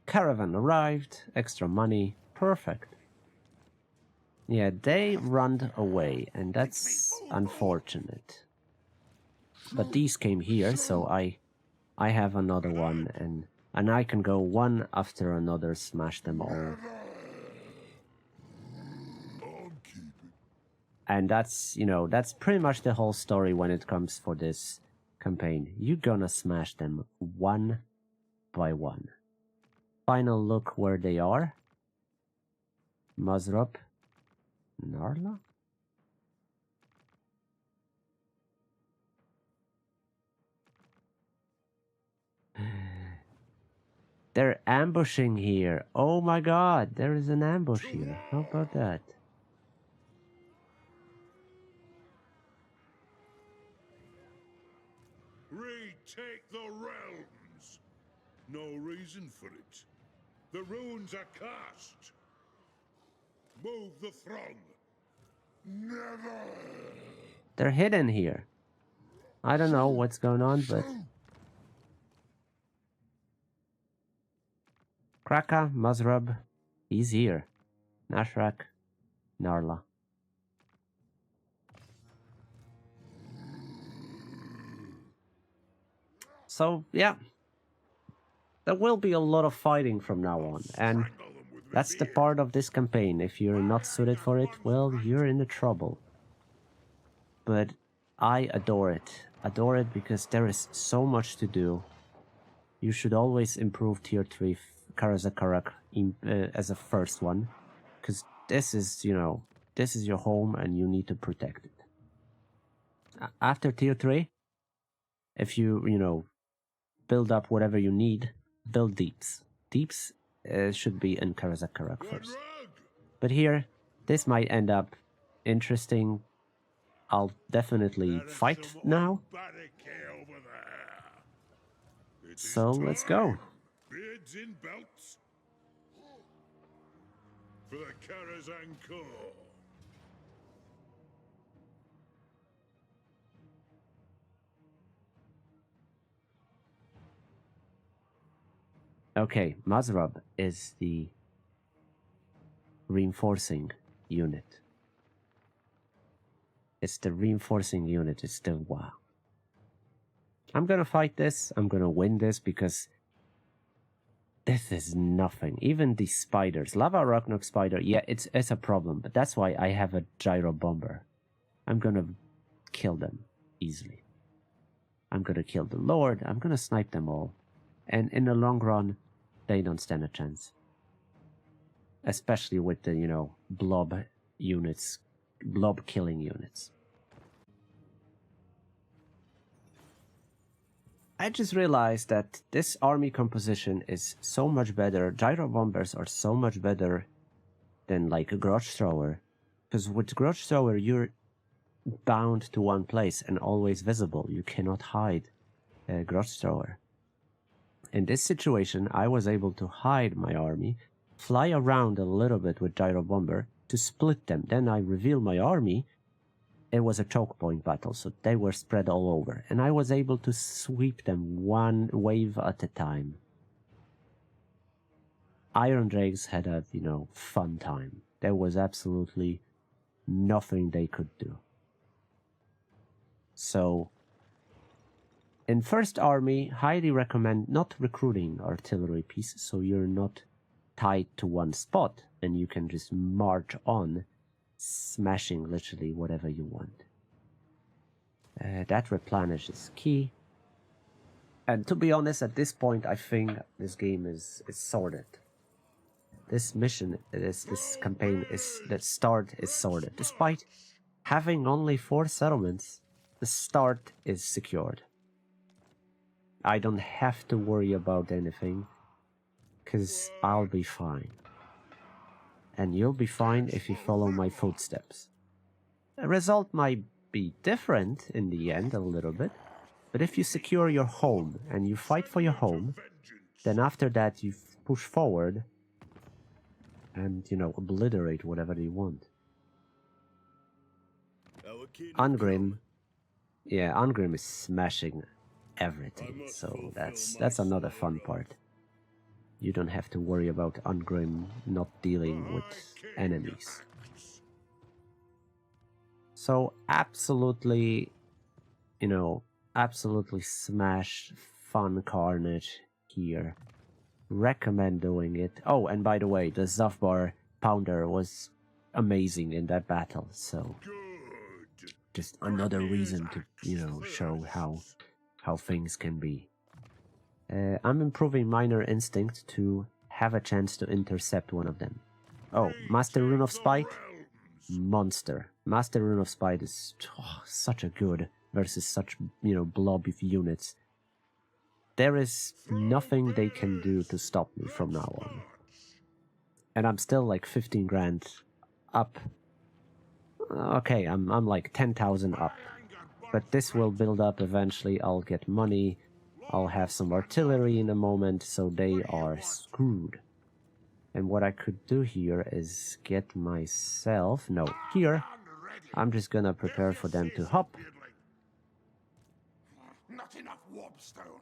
Caravan arrived, extra money, perfect. Yeah, they run away, and that's unfortunate. But these came here, so I have another one, and I can go one after another, smash them all. I'm keeping. And that's, you know, that's pretty much the whole story when it comes for this campaign. You're gonna smash them one by one. Final look where they are. Mazrop. Narla? They're ambushing here. Oh my god, there is an ambush here. How about that? Retake the realms. No reason for it. The runes are cast. Move the throng. Never. They're hidden here. I don't know what's going on, but... Kraka, Mazrub, he's here. Nashrak, Narla. So, yeah. There will be a lot of fighting from now on, and that's the part of this campaign. If you're not suited for it, well, you're in the trouble. But I adore it. Adore it because there is so much to do. You should always improve tier 3 Karaza Karak as a first one. Because this is, you know, this is your home and you need to protect it. After tier 3, if you, you know, build up whatever you need, build deeps. Deeps should be in Karaza Karak first. But here, this might end up interesting. I'll definitely fight now. So let's go. Beards in belts. For the Karazhan Corps. Okay, Mazrab is the reinforcing unit. It's the reinforcing unit. It's the wow. I'm gonna fight this. I'm gonna win this because this is nothing. Even these spiders, Lava Arachnok spider, yeah, it's a problem. But that's why I have a gyro bomber. I'm gonna kill them easily. I'm gonna kill the Lord. I'm gonna snipe them all, and in the long run, they don't stand a chance. Especially with the, you know, blob units, blob killing units. I just realized that this army composition is so much better. Gyro bombers are so much better than like a grudge thrower. Because with grudge thrower, you're bound to one place and always visible. You cannot hide a grudge thrower. In this situation, I was able to hide my army, fly around a little bit with gyro bomber to split them. Then I reveal my army. It was a choke point battle, so they were spread all over, and I was able to sweep them one wave at a time. Iron Drakes had a, you know, fun time. There was absolutely nothing they could do. So, in first army, highly recommend not recruiting artillery pieces, so you're not tied to one spot, and you can just march on, smashing literally whatever you want. That replenish is key. And to be honest, at this point, I think this game is sorted. This mission, this campaign is, the start is sorted. Despite having only 4 settlements, the start is secured. I don't have to worry about anything, because I'll be fine. And you'll be fine if you follow my footsteps. The result might be different in the end a little bit, but if you secure your home and you fight for your home, then after that you push forward and, you know, obliterate whatever you want. Ungrim, yeah, Ungrim is smashing everything, so that's another fun part. You don't have to worry about Ungrim not dealing with enemies. So absolutely, you know, absolutely smash fun carnage here. Recommend doing it. Oh, and by the way, the Zafbar Pounder was amazing in that battle, so Good. just another reason to, you know, show how things can be. I'm improving Minor Instinct to have a chance to intercept one of them. Oh, Master Rune of Spite? Monster. Master Rune of Spite is such a good versus such, you know, blob of units. There is nothing they can do to stop me from now on. And I'm still like 15 grand up. Okay, I'm like 10,000 up. But this will build up eventually. I'll get money. I'll have some artillery in a moment, so they are screwed. And what I could do here is get myself... No, here. I'm just gonna prepare for them to hop. Not enough warpstone.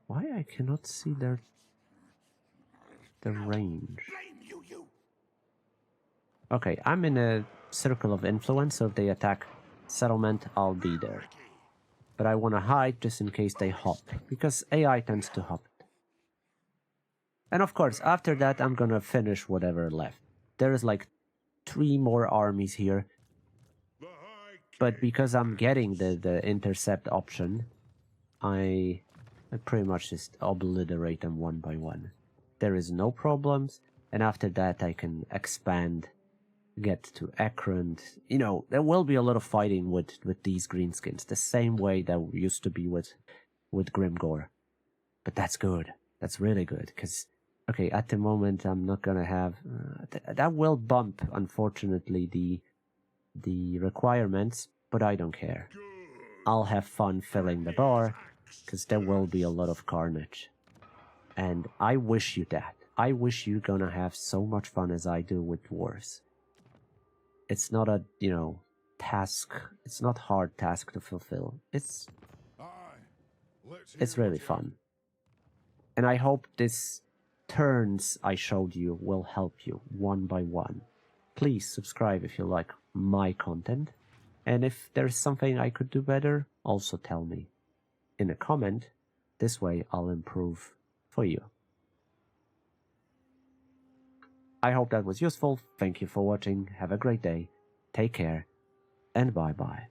Why I cannot see the range? Blame you, you. Okay, I'm in a circle of influence, so if they attack settlement, I'll be there. But I want to hide just in case they hop, because AI tends to hop. And of course, after that, I'm gonna finish whatever left. There is like 3 more armies here. But because I'm getting the intercept option, I pretty much just obliterate them one by one. There is no problems, and after that I can expand, get to Ekrund. You know, there will be a lot of fighting with these greenskins, the same way that used to be with Grimgore. But that's good. That's really good, because, okay, at the moment I'm not gonna have... that will bump, unfortunately, the requirements, but I don't care. I'll have fun filling the bar, because there will be a lot of carnage. And I wish you that. I wish you're gonna have so much fun as I do with dwarves. It's not a, you know, task. It's not hard task to fulfill. It's really fun. And I hope this turns I showed you will help you one by one. Please subscribe if you like my content. And if there's something I could do better, also tell me in a comment. This way I'll improve for you. I hope that was useful. Thank you for watching. Have a great day. Take care. And bye-bye.